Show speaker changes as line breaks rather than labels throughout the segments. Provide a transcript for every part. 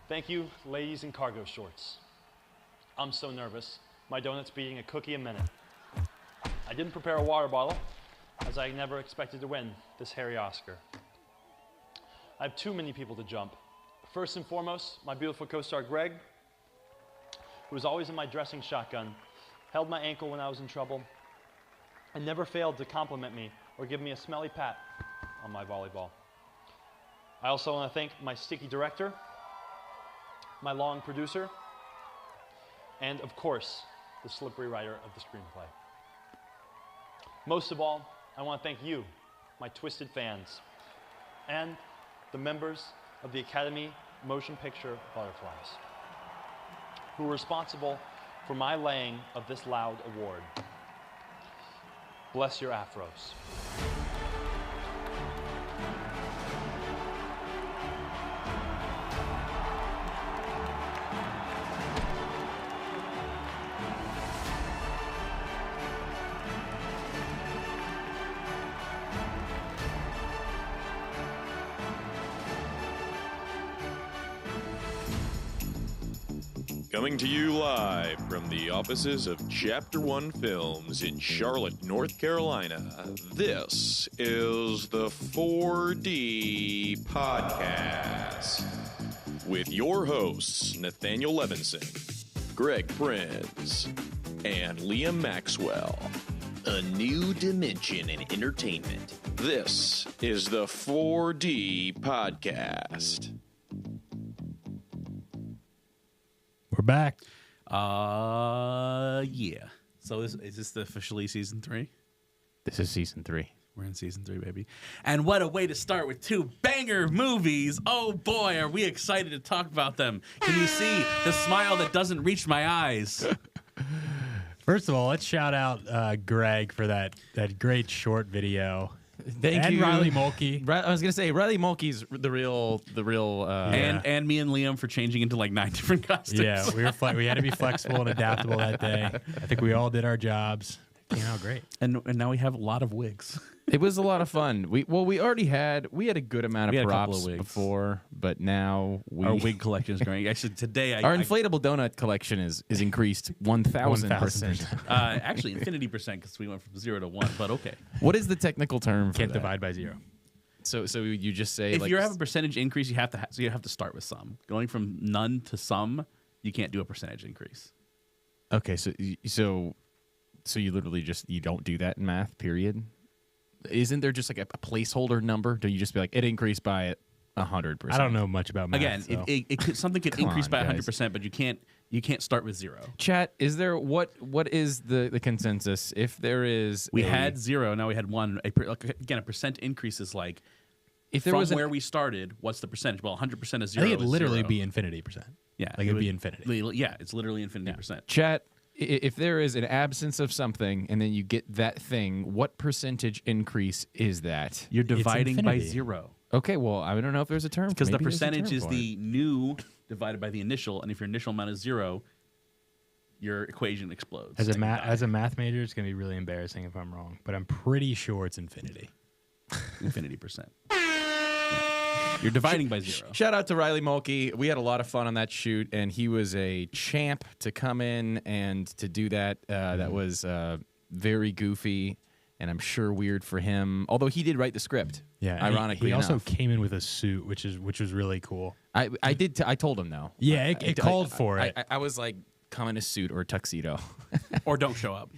Thank you, ladies in cargo shorts. I'm so nervous. My donut's beating a cookie a minute. I didn't prepare a water bottle, as I never expected to win this hairy Oscar. I have too many people to jump. First and foremost, my beautiful co-star Greg, who was always in my dressing shotgun, held my ankle when I was in trouble, and never failed to compliment me or give me a smelly pat on my volleyball. I also want to thank my sticky director, my long producer, and of course, the slippery writer of the screenplay. Most of all, I want to thank you, my twisted fans, and the members of the Academy Motion Picture Butterflies, who were responsible for my laying of this loud award. Bless your afros.
Coming to you live from the offices of Chapter One Films in Charlotte, North Carolina, this is the 4D Podcast with your hosts, Nathanael Levinson, Greg Prinz, and Liam Maxwell. A new dimension in entertainment. This is the 4D Podcast.
We're back.
Yeah. So is this officially season 3?
This is season 3.
We're in season 3, baby. And what a way to start with 2 banger movies. Oh boy, are we excited to talk about them. Can you see the smile that doesn't reach my eyes?
First of all, let's shout out Greg for that great short video.
Thank
and
you,
Riley Mulkey.
I was gonna say Riley Mulkey's the real.
And me and Liam for changing into like 9 different costumes.
Yeah, we had to be flexible and adaptable that day. I think we all did our jobs. It came out great.
And now we have a lot of wigs.
It was a lot of fun. We had a good amount of props before, but now
our wig collection is growing. Actually, today
our inflatable donut collection is increased 1,000%.
Actually, infinity percent because we went from 0 to 1. But okay,
what is the technical term?
Can't divide by 0.
So you just say
if you have a percentage increase, you have to start with some. Going from none to some, you can't do a percentage increase.
Okay, so you literally you don't do that in math. Period. Isn't there just like a placeholder number? Do you just be like, it increased by 100%?
I don't know much about math.
Again,
so.
something could increase by 100%, but you can't start with 0.
Chat, is there what is the consensus? If there is,
we had 0, now we had 1. Again, a percent increase is like if there was where we started. What's the percentage? Well, 100% is 0.
I think it'd literally
0.
be infinity percent.
Yeah,
like it'd be infinity.
Yeah, it's literally infinity percent.
Chat. If there is an absence of something and then you get that thing, what percentage increase is that?
You're dividing by 0.
Okay, well, I don't know if there's a term.
Because the percentage is the new divided by the initial, and if your initial amount is 0, your equation explodes.
As a math major, it's going to be really embarrassing if I'm wrong, but I'm pretty sure it's infinity.
Infinity percent. You're dividing by 0.
Shout out to Riley Mulkey. We had a lot of fun on that shoot, and he was a champ to come in and to do that. That was very goofy, and I'm sure weird for him. Although he did write the script.
Yeah,
ironically
he also
enough.
came in with a suit, which was really cool.
I told him though.
Yeah, it called for it.
I was like, come in a suit or a tuxedo.
Or don't show up.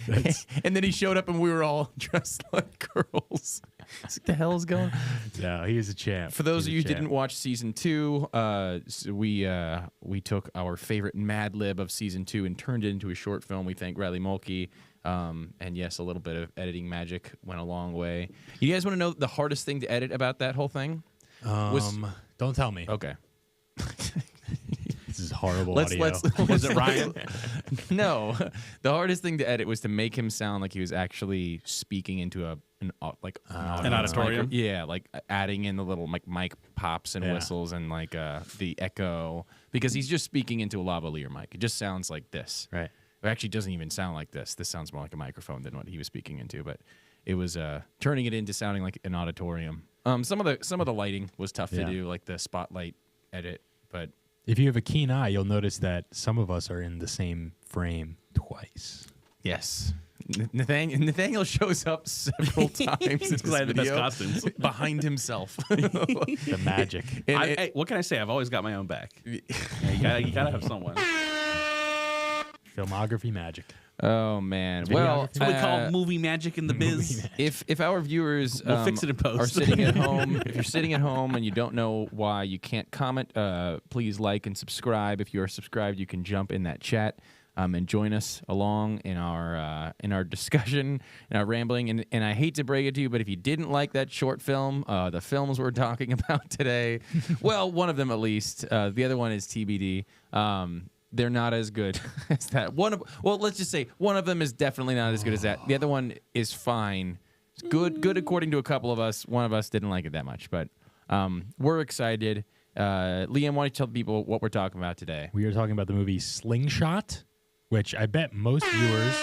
And then he showed up and we were all dressed like girls. What the hell is going on?
No, he was a champ.
For those of you who didn't watch season 2, so we took our favorite Mad Lib of season 2 and turned it into a short film. We thank Riley Mulkey. And yes, a little bit of editing magic went a long way. You guys want to know the hardest thing to edit about that whole thing?
Don't tell me.
Okay.
This is horrible audio.
Was it Ryan?
No. The hardest thing to edit was to make him sound like he was actually speaking into an
auditorium.
Yeah, like adding in the little mic pops and whistles and like the echo, because he's just speaking into a lavalier mic. It just sounds like this.
Right.
It actually doesn't even sound like this. This sounds more like a microphone than what he was speaking into, but it was turning it into sounding like an auditorium. Some of the lighting was tough to do, like the spotlight edit, but
If you have a keen eye, you'll notice that some of us are in the same frame twice.
Yes. Nathaniel shows up several times in this
Because I had the best
video
costumes.
behind himself.
The magic.
And
What can I say? I've always got my own back. Yeah, you gotta have someone.
Filmography magic.
oh man. Well,
That's what we call movie magic in the biz.
if our viewers
We'll fix it in post.
are sitting at home, if you're sitting at home and you don't know why you can't comment, please like and subscribe. If you are subscribed, you can jump in that chat. And join us along in our discussion and our rambling. And I hate to break it to you, but if you didn't like that short film, the films we're talking about today, well, one of them at least. The other one is TBD. They're not as good as that. Well, let's just say one of them is definitely not as good as that. The other one is fine. It's good according to a couple of us. One of us didn't like it that much, but we're excited. Liam, why don't you tell people what we're talking about today?
We are talking about the movie Slingshot, which I bet most viewers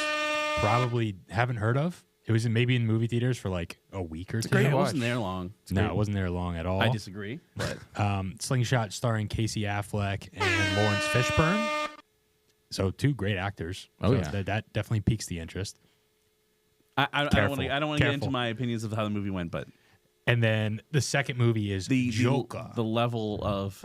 probably haven't heard of. It was maybe in movie theaters for like a week or two.
Great. It wasn't there long.
No, it wasn't there long at all.
I disagree. But
Slingshot starring Casey Affleck and Lawrence Fishburne. So 2 great actors.
Oh,
So
yeah.
that definitely piques the interest.
I don't
Careful.
want to get into
Careful.
my opinions of how the movie went, but
And then the second movie is Joker.
the level of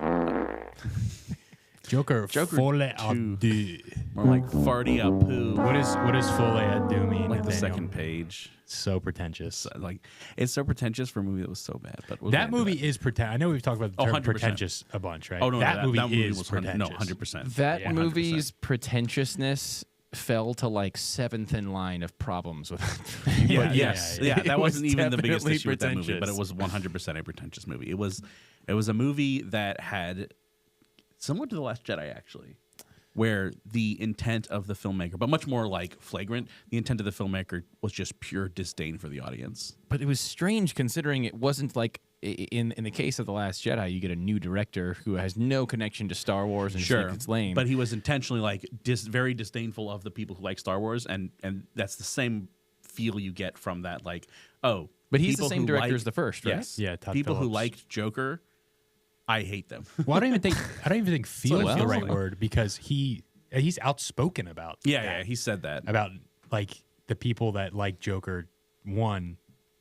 Joker folie à
2.
deux.
more like farty up poo.
What does folie à deux mean?
Like the
Nathaniel?
second page.
So pretentious.
Like it's so pretentious for a movie that was so bad. But
That movie is pretentious. I know we've talked about the term
100%.
pretentious a bunch, right?
Oh no,
that movie is
was
pretentious.
100%.
That
Yeah, 100%.
movie's pretentiousness fell to like 7th in line of problems with it.
Yeah,
But
yes,
yeah.
yeah.
It
That
was
wasn't even the biggest
definitely
issue with that movie, but
pretentious.
it was 100% a pretentious movie. It was a movie that had similar to The Last Jedi, actually, where the intent of the filmmaker, but much more like flagrant, the intent of the filmmaker was just pure disdain for the audience.
But it was strange considering it wasn't like in the case of The Last Jedi, you get a new director who has no connection to Star Wars and just thinks it's lame.
But he was intentionally like very disdainful of the people who like Star Wars, and that's the same feel you get from that. Like, oh,
But he's the
people
same
who
director
like-
as the first, right?
Yes,
Yeah, Todd
people who
Phillips.
liked Joker, I hate them.
Well, I don't even think feel is
what it
the
feels
right
like.
word because he's outspoken about
Yeah, he said that.
about like the people that like Joker 1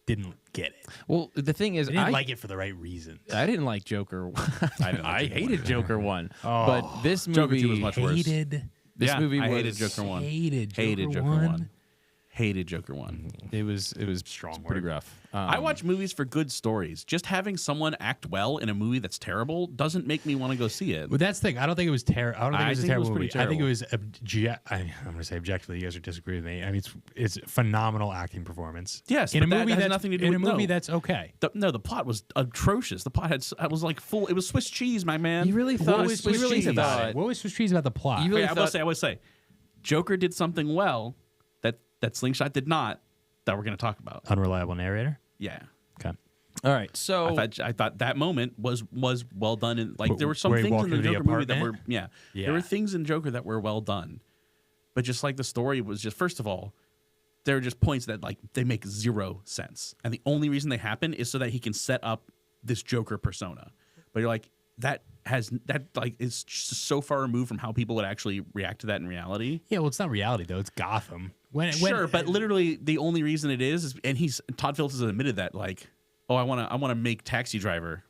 didn't get it.
Well, the thing is,
They didn't like it for the right reasons.
I didn't like Joker. I hated Joker 1.
Oh.
But this
Joker
movie
2 was much worse.
Hated
This
Yeah,
movie
I
was
hated Joker 1.
Hated
Joker 1. Hated Joker 1.
It was
Strong
pretty
word.
rough.
I watch movies for good stories. Just having someone act well in a movie that's terrible doesn't make me want to go see it.
Well, that's the thing. I don't think it was terrible. I don't think
I
it was a
think it was
terrible movie.
pretty
I think it
terrible.
was I'm going to say objectively. You guys would disagree with me. I mean, it's phenomenal acting performance.
Yes,
in a
but that
movie
has
that's
nothing to do
in
with-
a movie
no.
that's okay.
The plot was atrocious. The plot was like full. It was Swiss cheese, my man.
You really
What
thought
was
Swiss cheese
about
thought-
it? What was Swiss cheese about the plot?
You really
I will say, Joker did something well that Slingshot did not. That we're going to talk about.
Unreliable narrator.
Yeah.
Okay.
All right, so
I thought that moment was well done, and like there were some
Where he
things
walked
in the
into the
Joker movie that were
apartment? Yeah.
there were things in Joker that were well done, but just like the story was just first of all, there are just points that like they make zero sense, and the only reason they happen is so that he can set up this Joker persona. But you're like that is just so far removed from how people would actually react to that in reality.
Yeah, well, it's not reality though. It's Gotham.
Sure, but literally the only reason it is and Todd Phillips has admitted that like, oh, I want to make Taxi Driver.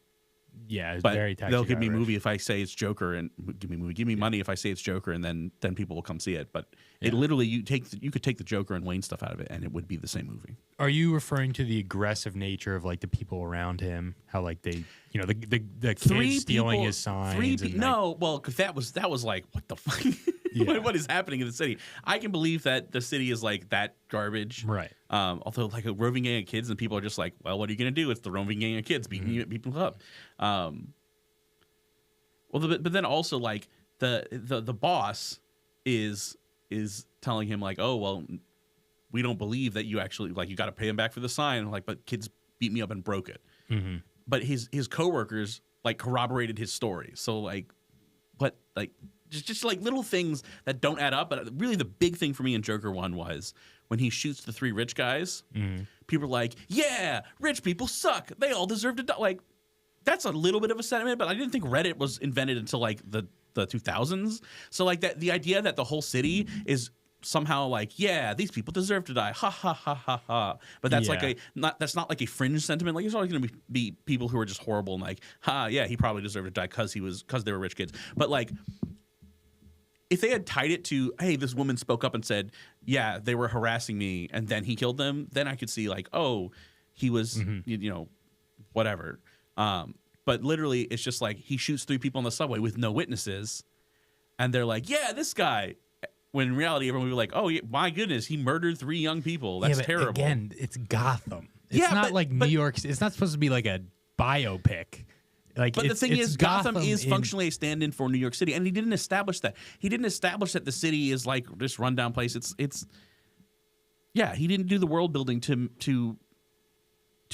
yeah, it's
But
very Taxi
they'll give me a
Driver-ish.
movie if I say it's Joker, and give me money if I say it's Joker, and then people will come see it. But it literally you could take the Joker and Wayne stuff out of it, and it would be the same movie.
Are you referring to the aggressive nature of like the people around him? How like they, the kids stealing his signs? and, like,
No, well, because that was like what the fuck.
Yeah.
What is happening in the city? I can believe that the city is like that garbage,
Right.
Although like a roving gang of kids, and people are just like, well, what are you gonna do? It's the roving gang of kids beating people up. But then also like the boss is telling him like, oh well, we don't believe that you actually like you got to pay him back for the sign. Like, but kids beat me up and broke it.
Mm-hmm.
But his coworkers like corroborated his story. So like, what like. Just like little things that don't add up. But really the big thing for me in Joker 1 was when he shoots the 3 rich guys, people are like, yeah, rich people suck. They all deserve to die. Like, that's a little bit of a sentiment, but I didn't think Reddit was invented until like the 2000s. So like that, the idea that the whole city is somehow like, yeah, these people deserve to die, ha ha ha ha ha. But that's like that's not like a fringe sentiment. Like, there's always going to be people who are just horrible and like, ha, yeah, he probably deserved to die because they were rich kids. But like, if they had tied it to, hey, this woman spoke up and said, yeah, they were harassing me, and then he killed them, then I could see like, oh, he was, you know, whatever. But literally, it's just like he shoots 3 people on the subway with no witnesses, and they're like, yeah, this guy. When in reality, everyone would be like, oh, my goodness, he murdered 3 young people. That's
but
terrible.
Again, it's Gotham. It's not like New York. It's not supposed to be like a biopic. Like,
but the thing is, Gotham is functionally a stand-in for New York City, and he didn't establish that. He didn't establish that the city is like this rundown place. It's yeah. He didn't do the world building to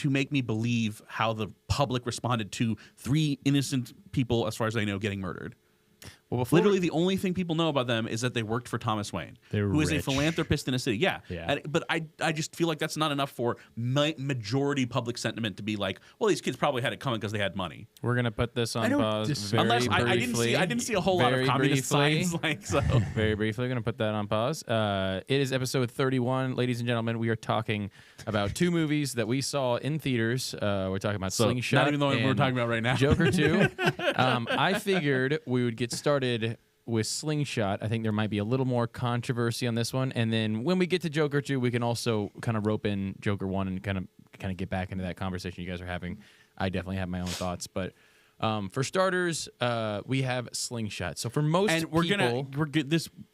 make me believe how the public responded to 3 innocent people, as far as I know, getting murdered. Well, literally, the only thing people know about them is that they worked for Thomas Wayne, who is a philanthropist in a city. Yeah. But I just feel like that's not enough for majority public sentiment to be like, well, these kids probably had it coming because they had money.
We're gonna put this on pause.
Unless I didn't see a whole lot of communist signs. Like, so.
Very briefly, we're gonna put that on pause. It is episode 31, ladies and gentlemen. We are talking about 2 movies that we saw in theaters. We're talking about Slingshot,
not even the one we're talking about right now.
Joker 2. I figured we would get started with Slingshot. I think there might be a little more controversy on this one, and then when we get to Joker 2, we can also kind of rope in Joker 1 and kind of get back into that conversation you guys are having. I definitely have my own thoughts, but for starters, we have Slingshot. So for most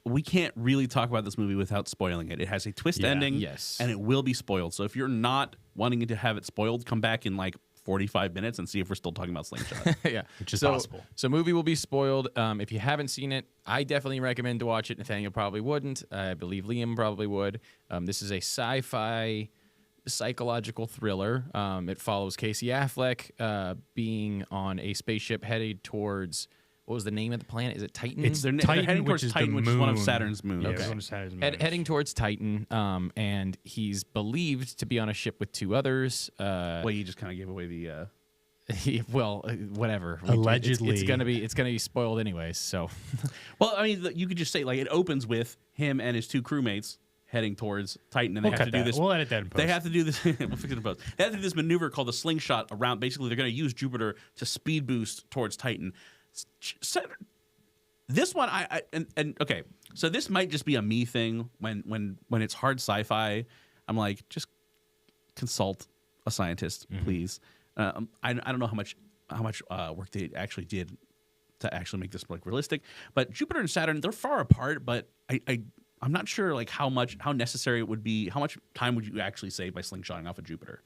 we can't really talk about this movie without spoiling it. It has a twist ending,
yes,
and it will be spoiled. So if you're not wanting to have it spoiled, come back in like 45 minutes and see if we're still talking about Slingshot.
Yeah, which is possible.
So movie will be spoiled. If you haven't seen it, I definitely recommend to watch it. Nathaniel probably wouldn't. I believe Liam probably would. This is a sci-fi psychological thriller. It follows Casey Affleck being on a spaceship headed towards, what was the name of the planet? Is it Titan?
It's
Titan,
Titan, which is
Titan, which is one of Saturn's moons.
Yeah,
Okay.
one of Saturn's moons.
Heading towards Titan, and he's believed to be on a ship with 2 others.
Well, you just kind of gave away the.
Well, whatever.
Allegedly,
it's gonna be spoiled anyways. So,
well, I mean, you could just say like it opens with him and his 2 crewmates heading towards Titan, and they have to do this.
We'll edit that in post.
They have to do this. We'll fix it in post. They have to do this maneuver called the Slingshot around. Basically, they're going to use Jupiter to speed boost towards Titan. This one, okay, so this might just be a me thing. When it's hard sci-fi, I'm like, just consult a scientist, please. I don't know how much work they actually did to actually make this like realistic. But Jupiter and Saturn, they're far apart. But I'm not sure like how necessary it would be. How much time would you actually save by slingshotting off of Jupiter?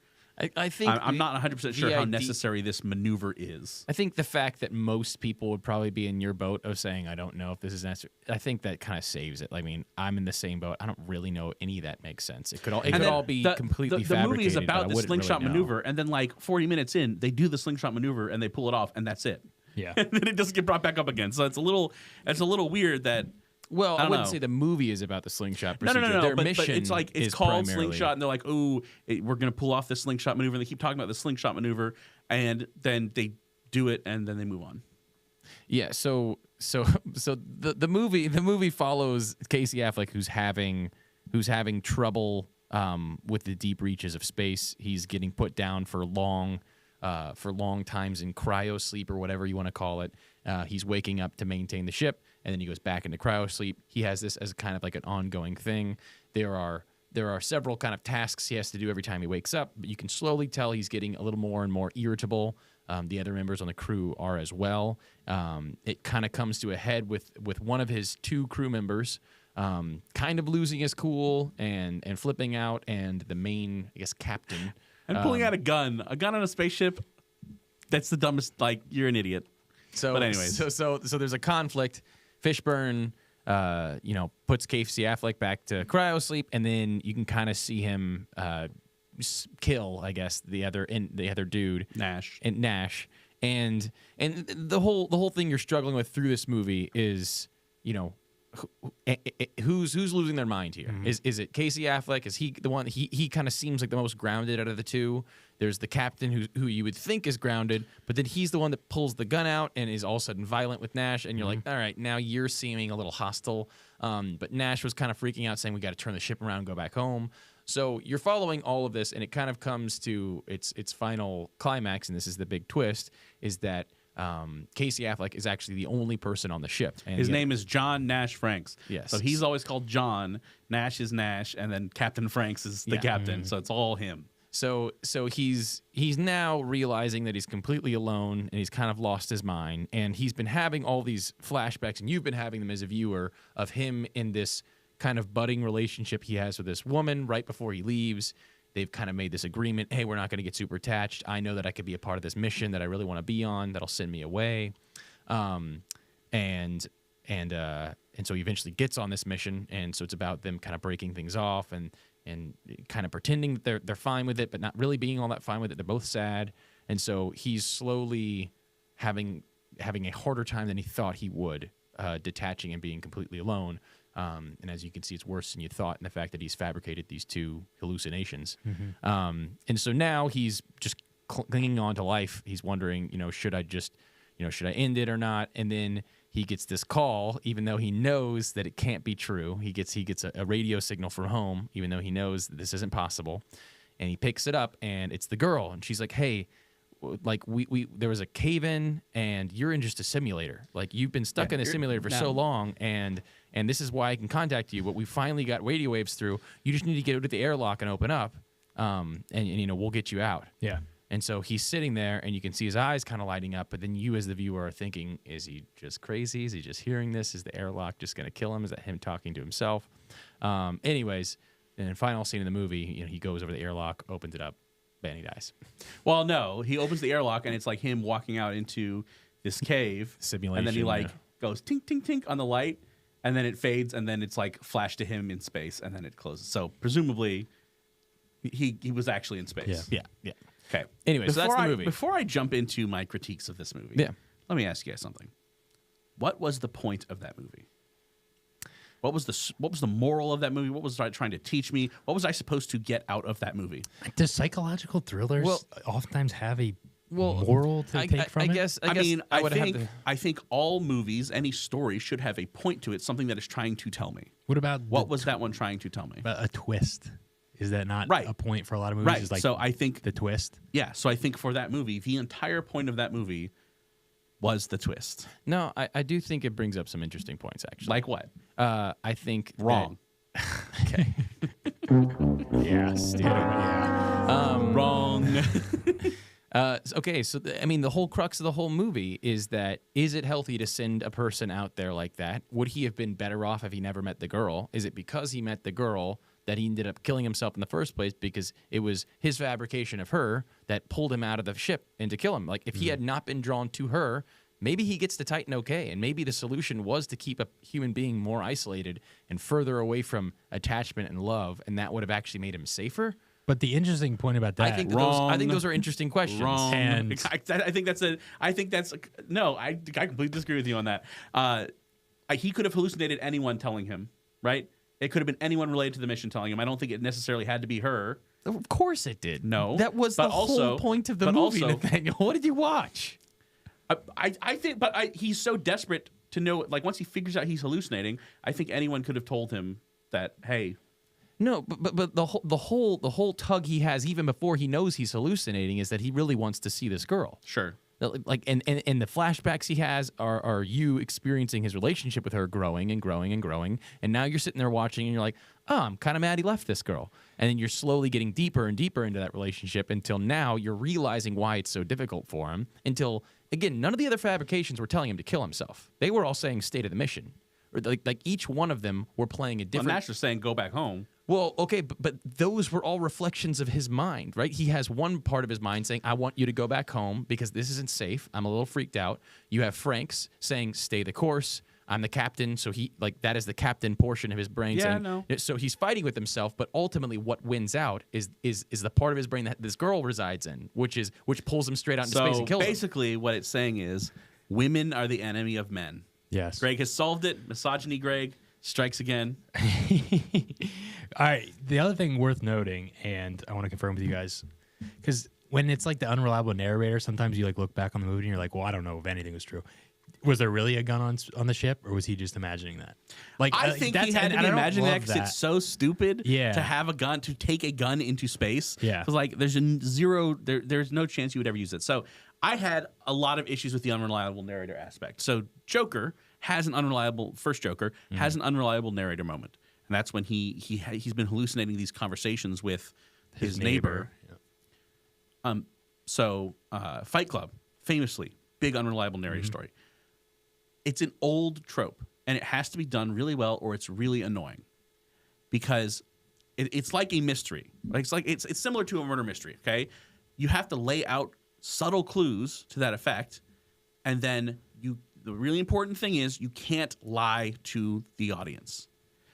I think
I'm not 100% sure how necessary this maneuver is.
I think the fact that most people would probably be in your boat of saying, I don't know if this is necessary, I think that kind of saves it. I mean, I'm in the same boat. I don't really know any of that makes sense. It could all be completely fabricated.
The movie is about the slingshot
really
maneuver, and then like 40 minutes in, they do the slingshot maneuver and they pull it off, and that's it.
Yeah.
And then it doesn't get brought back up again. So it's a little weird that.
Well, I wouldn't say the movie is about the slingshot procedure.
No.
Their
but
mission
it's like it's
is
called
primarily
slingshot, and they're like, "Oh, we're gonna pull off this slingshot maneuver." And they keep talking about the slingshot maneuver, and then they do it, and then they move on.
Yeah. So the movie follows Casey Affleck, who's having trouble with the deep reaches of space. He's getting put down for long times in cryo sleep or whatever you want to call it. He's waking up to maintain the ship, and then he goes back into cryo sleep. He has this as kind of like an ongoing thing. There are several kind of tasks he has to do every time he wakes up, but you can slowly tell he's getting a little more and more irritable. The other members on the crew are as well. It kind of comes to a head with one of his 2 crew members kind of losing his cool and flipping out, and the main, I guess, captain.
And pulling out a gun on a spaceship. That's the dumbest. Like, you're an idiot.
So,
but anyways,
so there's a conflict. Fishburne, puts Casey Affleck back to cryo sleep, and then you can kind of see him kill, I guess, the other dude,
Nash,
and the whole thing you're struggling with through this movie is, who's losing their mind here? Is it Casey Affleck? Is he the one? He kind of seems like the most grounded out of the two. There's the captain who you would think is grounded, but then he's the one that pulls the gun out and is all of a sudden violent with Nash. And you're like, all right, now you're seeming a little hostile. But Nash was kind of freaking out, saying we got to turn the ship around and go back home. So you're following all of this, and it kind of comes to its final climax, and this is the big twist, is that Casey Affleck is actually the only person on the ship. And
His name is John Nash Franks.
Yes.
So he's always called John. Nash is Nash, and then Captain Franks is the captain. So it's all him.
So he's now realizing that he's completely alone and he's kind of lost his mind, and he's been having all these flashbacks, and you've been having them as a viewer of him in this kind of budding relationship he has with this woman right before he leaves. They've kind of made this agreement, hey, we're not going to get super attached. I know that I could be a part of this mission that I really want to be on that'll send me away. And so he eventually gets on this mission, and so it's about them kind of breaking things off and kind of pretending that they're fine with it, but not really being all that fine with it. They're both sad, and so he's slowly having a harder time than he thought he would, detaching and being completely alone. And as you can see, it's worse than you thought in the fact that he's fabricated these two hallucinations. And so now he's just clinging on to life. He's wondering, should I end it or not? And then he gets this call, even though he knows that it can't be true. He gets a radio signal from home, even though he knows that this isn't possible. And he picks it up, and it's the girl. And she's like, hey, like we there was a cave-in, and you're in just a simulator. Like, you've been stuck in a simulator for so long, and this is why I can contact you. But we finally got radio waves through. You just need to get out of the airlock and open up, and we'll get you out.
Yeah.
And so he's sitting there, and you can see his eyes kind of lighting up. But then you, as the viewer, are thinking, is he just crazy? Is he just hearing this? Is the airlock just going to kill him? Is that him talking to himself? Anyways, in the final scene of the movie, he goes over the airlock, opens it up, and he dies.
Well, no, he opens the airlock, and it's like him walking out into this cave.
Simulation.
And then he goes tink, tink, tink on the light, and then it fades, and then it's like flash to him in space, and then it closes. So presumably he was actually in space.
Yeah.
Okay.
Anyway, so that's the movie.
Before I jump into my critiques of this movie, let me ask you guys something. What was the point of that movie? What was the moral of that movie? What was it trying to teach me? What was I supposed to get out of that movie?
Does psychological thrillers oftentimes have a moral to take from it?
I think all movies, any story should have a point to it, something that is trying to tell me.
What about
what was that one trying to tell me?
A twist. Is that not a point for a lot of movies?
Right.
Is like
so I think
the twist.
Yeah. So I think for that movie, the entire point of that movie was the twist.
No, I do think it brings up some interesting points, actually.
Like what?
I think
wrong.
Okay.
Yeah, stupid. Yeah.
Wrong.
Okay, so the whole crux of the whole movie is it healthy to send a person out there like that? Would he have been better off if he never met the girl? Is it because he met the girl that he ended up killing himself in the first place because it was his fabrication of her that pulled him out of the ship and to kill him? Like, if he had not been drawn to her, maybe he gets to Titan okay, and maybe the solution was to keep a human being more isolated and further away from attachment and love, and that would have actually made him safer.
But the interesting point about that,
I think those are interesting questions.
Wrong.
And
I completely disagree with you on that. He could have hallucinated anyone telling him, right? It could have been anyone related to the mission telling him. I don't think it necessarily had to be her.
Of course it did.
No.
That was the whole point of the movie, Nathaniel. What did you watch?
I think, but he's so desperate to know, like, once he figures out he's hallucinating, I think anyone could have told him that, hey.
No, but the whole tug he has even before he knows he's hallucinating is that he really wants to see this girl.
Sure.
Like and the flashbacks he has are you experiencing his relationship with her growing and growing and growing, and now you're sitting there watching and you're like, oh, I'm kind of mad he left this girl, and then you're slowly getting deeper and deeper into that relationship until now you're realizing why it's so difficult for him. Until again, none of the other fabrications were telling him to kill himself. They were all saying stay to the mission, or like each one of them were playing a different.
Well, Nash was saying go back home.
Well, okay, but those were all reflections of his mind, right? He has one part of his mind saying, I want you to go back home because this isn't safe. I'm a little freaked out. You have Frank's saying, stay the course. I'm the captain. So that is the captain portion of his brain.
Yeah,
saying,
no.
So he's fighting with himself, but ultimately what wins out is the part of his brain that this girl resides in, which pulls him straight out into space and kills him.
So basically what it's saying is women are the enemy of men.
Yes.
Greg has solved it. Misogyny, Greg. strikes again.
All right. The other thing worth noting, and I want to confirm with you guys, because when it's like the unreliable narrator, sometimes you like look back on the movie and you're like, well, I don't know if anything was true. Was there really a gun on the ship, or was he just imagining that? Like,
I think he had to be imagining that because it's so stupid to have a gun, to take a gun into space.
Yeah.
Because, like, there's there's no chance you would ever use it. So I had a lot of issues with the unreliable narrator aspect. So Joker has an unreliable, first Joker has an unreliable narrator moment. And that's when he's been hallucinating these conversations with his neighbor. Yeah. So Fight Club, famously, big unreliable narrator story. It's an old trope, and it has to be done really well, or it's really annoying, because it's like a mystery. It's similar to a murder mystery. Okay, you have to lay out subtle clues to that effect, and then the really important thing is you can't lie to the audience.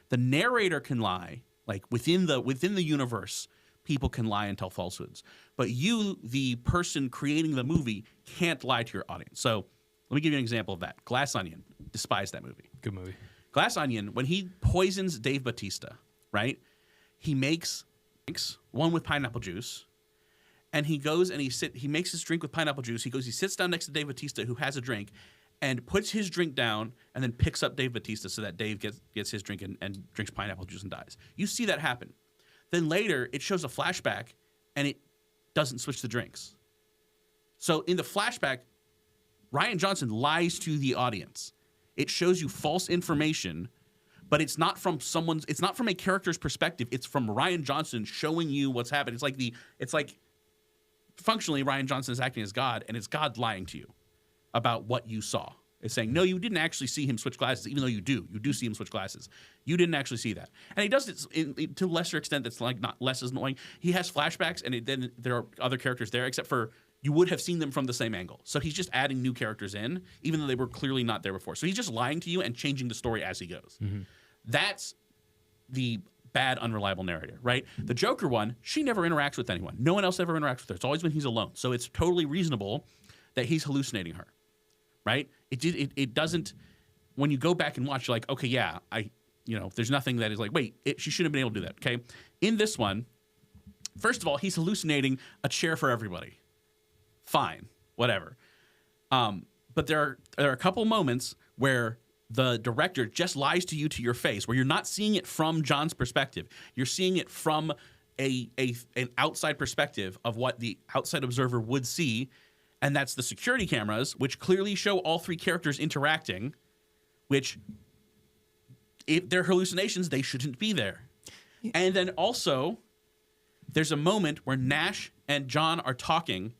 The narrator can lie, like within the universe, people can lie and tell falsehoods, but you, the person creating the movie, can't lie to your audience. So let me give you an example of that. Glass Onion. Despise that movie.
Good movie.
Glass Onion, when he poisons Dave Bautista, right? He makes one with pineapple juice, and he goes and he makes his drink with pineapple juice. He sits down next to Dave Bautista, who has a drink, and puts his drink down and then picks up Dave Bautista so that Dave gets his drink and drinks pineapple juice and dies. You see that happen. Then later, it shows a flashback, and it doesn't switch the drinks. So in the flashback, Rian Johnson lies to the audience. It shows you false information, but it's not from a character's perspective. It's from Rian Johnson showing you what's happened. It's like functionally Rian Johnson is acting as God, and it's God lying to you about what you saw. It's saying, no, you didn't actually see him switch glasses, even though you do see him switch glasses. You didn't actually see that. And he does it to a lesser extent that's like not less as annoying. He has flashbacks, and then there are other characters there, except for you would have seen them from the same angle. So he's just adding new characters in, even though they were clearly not there before. So he's just lying to you and changing the story as he goes. That's the bad, unreliable narrator, right? The Joker one, she never interacts with anyone. No one else ever interacts with her. It's always when he's alone. So it's totally reasonable that he's hallucinating her, right? It doesn't, when you go back and watch, you're like, okay, yeah, there's nothing that is like, wait, she shouldn't have been able to do that, okay? In this one, first of all, he's hallucinating a chair for everybody. Fine, whatever. But there are a couple moments where the director just lies to you to your face, where you're not seeing it from John's perspective. You're seeing it from an outside perspective of what the outside observer would see, and that's the security cameras, which clearly show all three characters interacting, which, if they're hallucinations, they shouldn't be there. And then also, there's a moment where Nash and John are talking,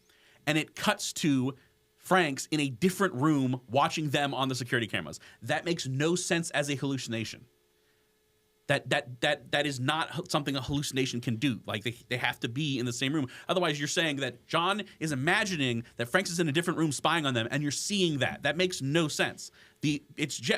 and it cuts to Franks in a different room watching them on the security cameras. That makes no sense as a hallucination. That is not something a hallucination can do. Like, they have to be in the same room. Otherwise, you're saying that John is imagining that Franks is in a different room spying on them, and you're seeing that. That makes no sense.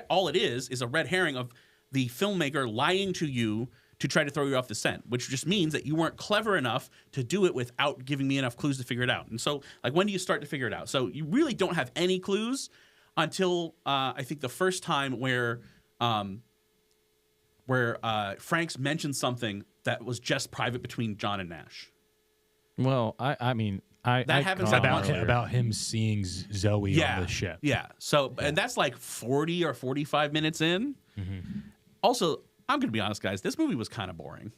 All it is a red herring of the filmmaker lying to you to try to throw you off the scent, which just means that you weren't clever enough to do it without giving me enough clues to figure it out. And so, like, when do you start to figure it out? So you really don't have any clues until I think the first time where Franks mentioned something that was just private between John and Nash.
Well, I mean, that
happens
about him seeing Zoe on the ship.
Yeah. So, and that's like 40 or 45 minutes in. Also, I'm going to be honest, guys. This movie was kind of boring.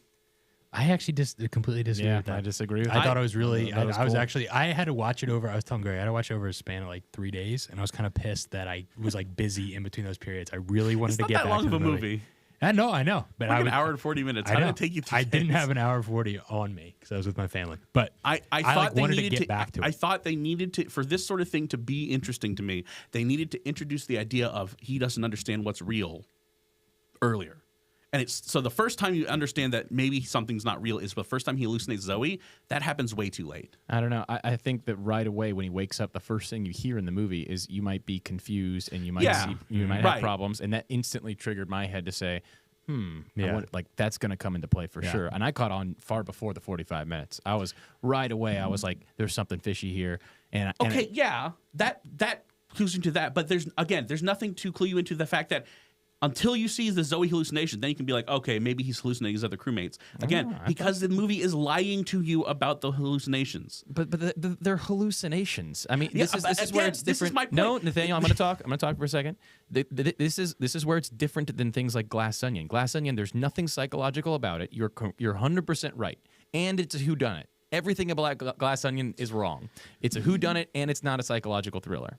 I actually completely disagree with that.
I disagree with that.
I thought it was really.
That was
I was
cool.
actually. I had to watch it over. I was telling Greg, I had to watch it over a span of like 3 days, and I was kind of pissed that I was like busy in between those periods. I really wanted to get back to the movie.
It's not that long of a movie.
I know, but
like an hour and 40 minutes. How did it take you 2 days?
I didn't have an hour 40 on me because I was with my family. But I
thought they
wanted
needed
to get back to it.
I thought they needed to, for this sort of thing to be interesting to me, they needed to introduce the idea of he doesn't understand what's real earlier. And so the first time you understand that maybe something's not real is the first time he hallucinates Zoe. That happens way too late.
I don't know. I think that right away when he wakes up, the first thing you hear in the movie is you might be confused and you might have problems, and that instantly triggered my head to say, like that's going to come into play for sure. And I caught on far before the 45 minutes. I was right away. I was like, there's something fishy here. And
that clues into that. But there's nothing to clue you into the fact that Until you see the Zoe hallucination, then you can be like, okay, maybe he's hallucinating his other crewmates. Again, because the movie is lying to you about the hallucinations.
But they're hallucinations. I mean,
Yeah,
this is
but
where
again,
it's
this is
different.
my point.
No, Nathaniel, I'm going to talk. I'm going to talk for a second. This is where it's different than things like Glass Onion. Glass Onion, there's nothing psychological about it. You're 100% right, and it's a whodunit. Everything about Glass Onion is wrong. It's a whodunit, and it's not a psychological thriller.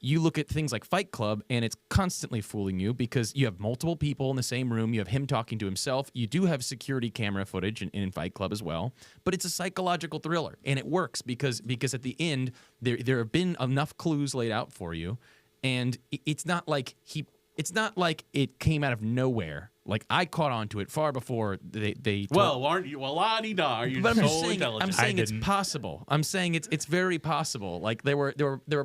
You look at things like Fight Club, and it's constantly fooling you because you have multiple people in the same room. You have him talking to himself. You do have security camera footage in Fight Club as well, but it's a psychological thriller, and it works because at the end there have been enough clues laid out for you, and it's not like it came out of nowhere. Like I caught on to it far before they
Well, aren't you? Well, la-di-da, are you
but
so intelligent?
I
I'm saying it's
didn't.
possible. I'm saying it's very possible. Like there were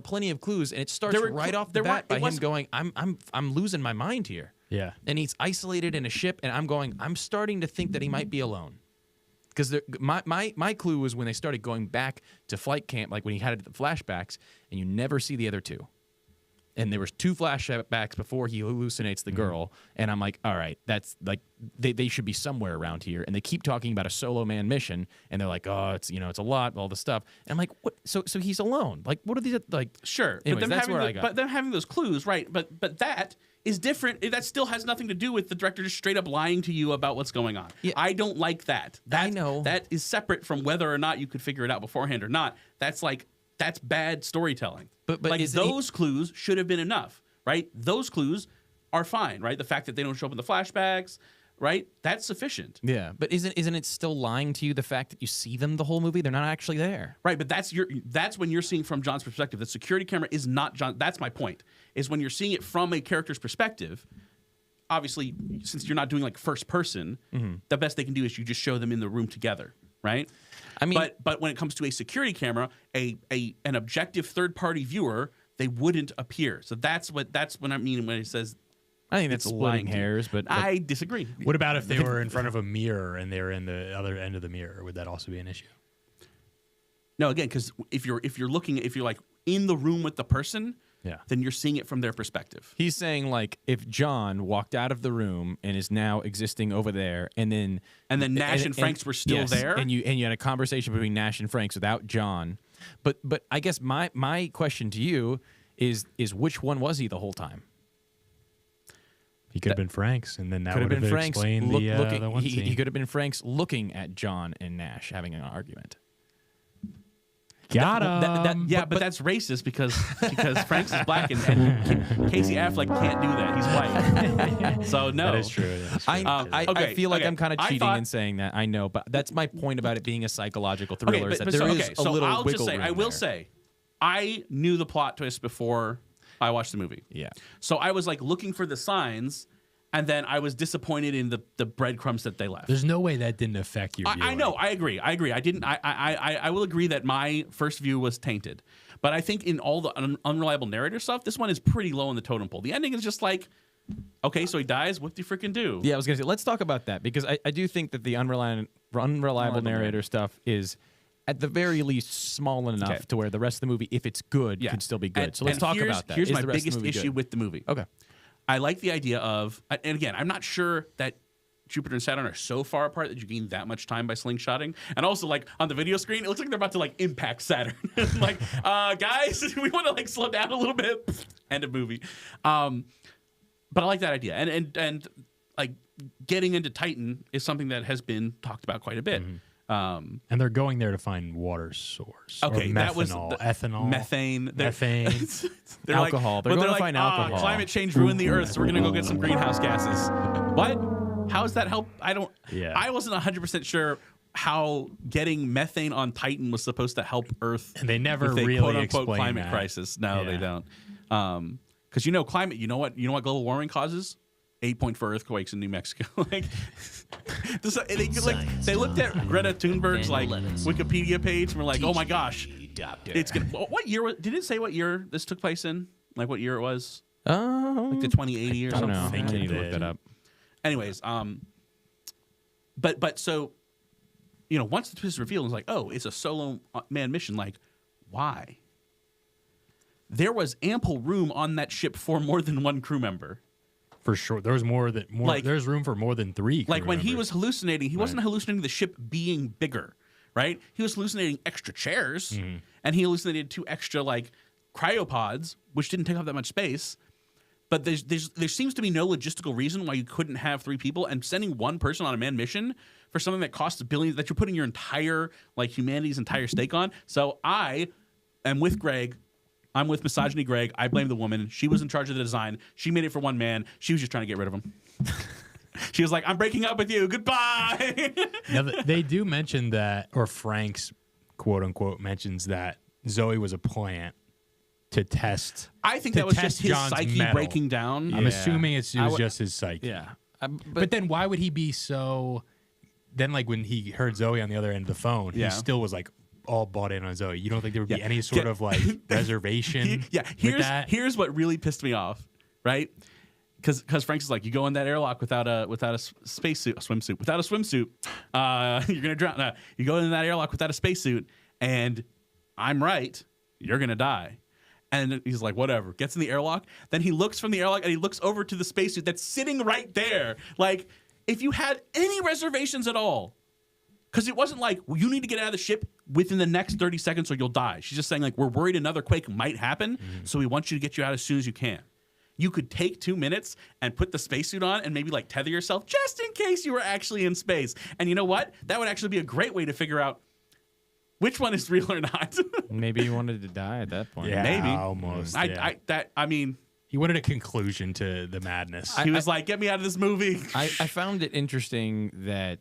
plenty of clues, and it starts
There were
right
cl-
off the
there
bat
were-
by
it
him
was-
going, I'm losing my mind here.
Yeah.
And he's isolated in a ship, and I'm starting to think that he might be alone. Because my clue was when they started going back to flight camp, like when he had the flashbacks, and you never see the other two. And there was 2 flashbacks before he hallucinates the girl, and I'm like, all right, that's like they should be somewhere around here. And they keep talking about a solo man mission, and they're like, oh, it's it's a lot, all the stuff. And I'm like, what? So he's alone? Like, what are these like?
Sure,
Anyways, that's where I got.
But them having those clues, right? But that is different. That still has nothing to do with the director just straight up lying to you about what's going on.
Yeah.
I don't like that.
I know.
That is separate from whether or not you could figure it out beforehand or not. That's bad storytelling.
But
like
isn't
those clues should have been enough, right? Those clues are fine, right? The fact that they don't show up in the flashbacks, right? That's sufficient.
Yeah, but isn't it still lying to you the fact that you see them the whole movie? They're not actually there.
Right, but that's when you're seeing from John's perspective. The security camera is not John. That's my point. Is when you're seeing it from a character's perspective. Obviously, since you're not doing like first person, the best they can do is you just show them in the room together, right?
I mean,
but when it comes to a security camera, an objective third party viewer, they wouldn't appear. So that's what I mean when it says.
I think that's
it's
splitting
lying to you.
hairs, but
I disagree.
What about if they were in front of a mirror and they were in the other end of the mirror? Would that also be an issue?
No, again, because if you're like in the room with the person,
Yeah.
then you're seeing it from their perspective.
he's saying like if John walked out of the room and is now existing over there, and then
Nash and Franks were still
yes,
there,
and you had a conversation between Nash and Franks without John, but I guess my question to you is which one was he the whole time?
He could have been Frank's, and then that
Could have
would
been
have
Franks
explained
looking.
the one
He
scene.
could have been Franks looking at John and Nash having an argument.
Got him.
yeah, but that's racist because Franks is black and Casey Affleck can't do that. He's white. So no,
That is true. That is true.
I
Okay,
feel like
okay.
I'm kind of
I
cheating
thought-
in saying that. I know, but that's my point about it being a psychological
Okay,
thriller. is that there is a
so
little
I'll
wiggle
just say,
room
I will
there.
say, I knew the plot twist before I watched the movie.
Yeah.
So I was like looking for the signs, and then I was disappointed in the breadcrumbs that they left.
There's no way that didn't affect your viewing.
I know. I agree. I didn't. I will agree that my first view was tainted, but I think in all the unreliable narrator stuff, this one is pretty low in the totem pole. The ending is just like, okay, so he dies. What do you freaking do?
Yeah, I was gonna say let's talk about that because I do think that the unreliable narrator stuff is at the very least small enough
Okay.
to where the rest of the movie, if it's good,
Yeah.
can still be good.
And-
So let's
and
talk
here's-
about that.
Here's
Is
my
the rest of the
biggest
movie
issue
good?
with the movie.
Okay.
I like the idea of, and again, I'm not sure that Jupiter and Saturn are so far apart that you gain that much time by slingshotting. And also, like on the video screen, it looks like they're about to like impact Saturn. Like, guys, we want to like slow down a little bit. End of movie. But I like that idea, and like getting into Titan is something that has been talked about quite a bit.
And they're going there to find water source.
Okay,
or
that was
methanol,
the-
ethanol,
methane.
Methane.
They're
Alcohol.
Like,
They're
but
gonna
like,
find alcohol.
Climate change ruined the earth, so we're gonna go get some greenhouse gases. What? How does that help? I don't.
Yeah.
I wasn't 100% sure how getting methane on Titan was supposed to help Earth.
And they never
with a
really
quote unquote
explain
climate
that.
crisis. No, they
Yeah.
don't. Because climate. You know what global warming causes? 8.4 earthquakes in New Mexico. Like, they looked at Greta Thunberg's like Wikipedia page and were like, "Oh my gosh, it's gonna." What year? Did it say what year this took place in? Like what year it was?
Oh,
Like the 2080 or
I don't
something.
know. I
think it
need to look
did.
that up.
Anyways, but so, once the twist is revealed, it's like, oh, it's a solo man mission. Like, why? There was ample room on that ship for more than one crew member.
For sure. There was more.
Like-
There's room for more than 3 crew
Like when he
members.
was hallucinating, he wasn't hallucinating the ship being bigger, right? He was hallucinating extra chairs, and he hallucinated 2 extra like cryopods, which didn't take up that much space. But there seems to be no logistical reason why you couldn't have 3 people, and sending one person on a manned mission for something that costs billions, that you're putting your entire, like, humanity's entire stake on. So I am with Greg. I'm with Misogyny Greg. I blame the woman. She was in charge of the design. She made it for one man. She was just trying to get rid of him. She was like, I'm breaking up with you. Goodbye.
Now, they do mention that, or Frank's quote unquote mentions that Zoe was a plant to test.
I think
to
that was just
test
his
John's
psyche
metal.
breaking down.
I'm
Yeah.
assuming it was just his psyche.
Yeah.
But then why would he be so? Then like when he heard Zoe on the other end of the phone,
Yeah.
he still was like all bought in on Zoe. You don't think there would be
Yeah.
any sort
Yeah.
of like reservation? with that?
Here's what really pissed me off, right? Because Frank's is like, you go in that airlock without a spacesuit, a swimsuit, without a swimsuit, you're gonna drown. No, you go in that airlock without a spacesuit, and I'm right, you're gonna die. And he's like, whatever. Gets in the airlock. Then he looks from the airlock and he looks over to the spacesuit that's sitting right there. Like, if you had any reservations at all, because it wasn't like, well, you need to get out of the ship within the next 30 seconds or you'll die. She's just saying, like, we're worried another quake might happen, so we want you to get you out as soon as you can. You could take 2 minutes and put the spacesuit on and maybe, like, tether yourself just in case you were actually in space. And you know what? That would actually be a great way to figure out which one is real or not.
Maybe he wanted to die at that point.
Yeah,
Maybe.
almost.
I mean,
He wanted a conclusion to the madness.
he was like, get me out of this movie.
I found it interesting that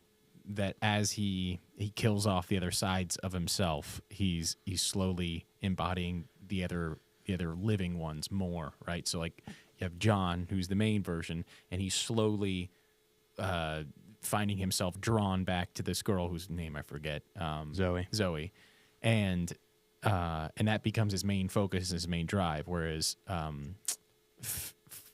as he kills off the other sides of himself, he's slowly embodying the other living ones more, right? So like you have John, who's the main version, and he's slowly finding himself drawn back to this girl whose name I forget, Zoe, and that becomes his main focus, his main drive. Whereas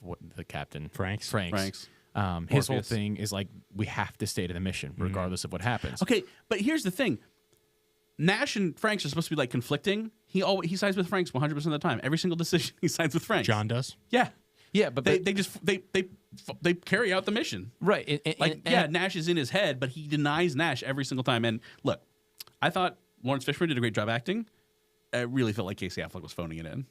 what the captain
Frank's.
his whole
Morpheus.
thing is like, we have to stay to the mission regardless of what happens.
Okay, but here's the thing. Nash and Franks are supposed to be like conflicting. He sides with Franks 100% of the time. Every single decision he sides with Franks.
John does.
Yeah.
Yeah, but
They carry out the mission.
right.
Nash is in his head, but he denies Nash every single time. And look, I thought Lawrence Fishburne did a great job acting. It really felt like Casey Affleck was phoning it in.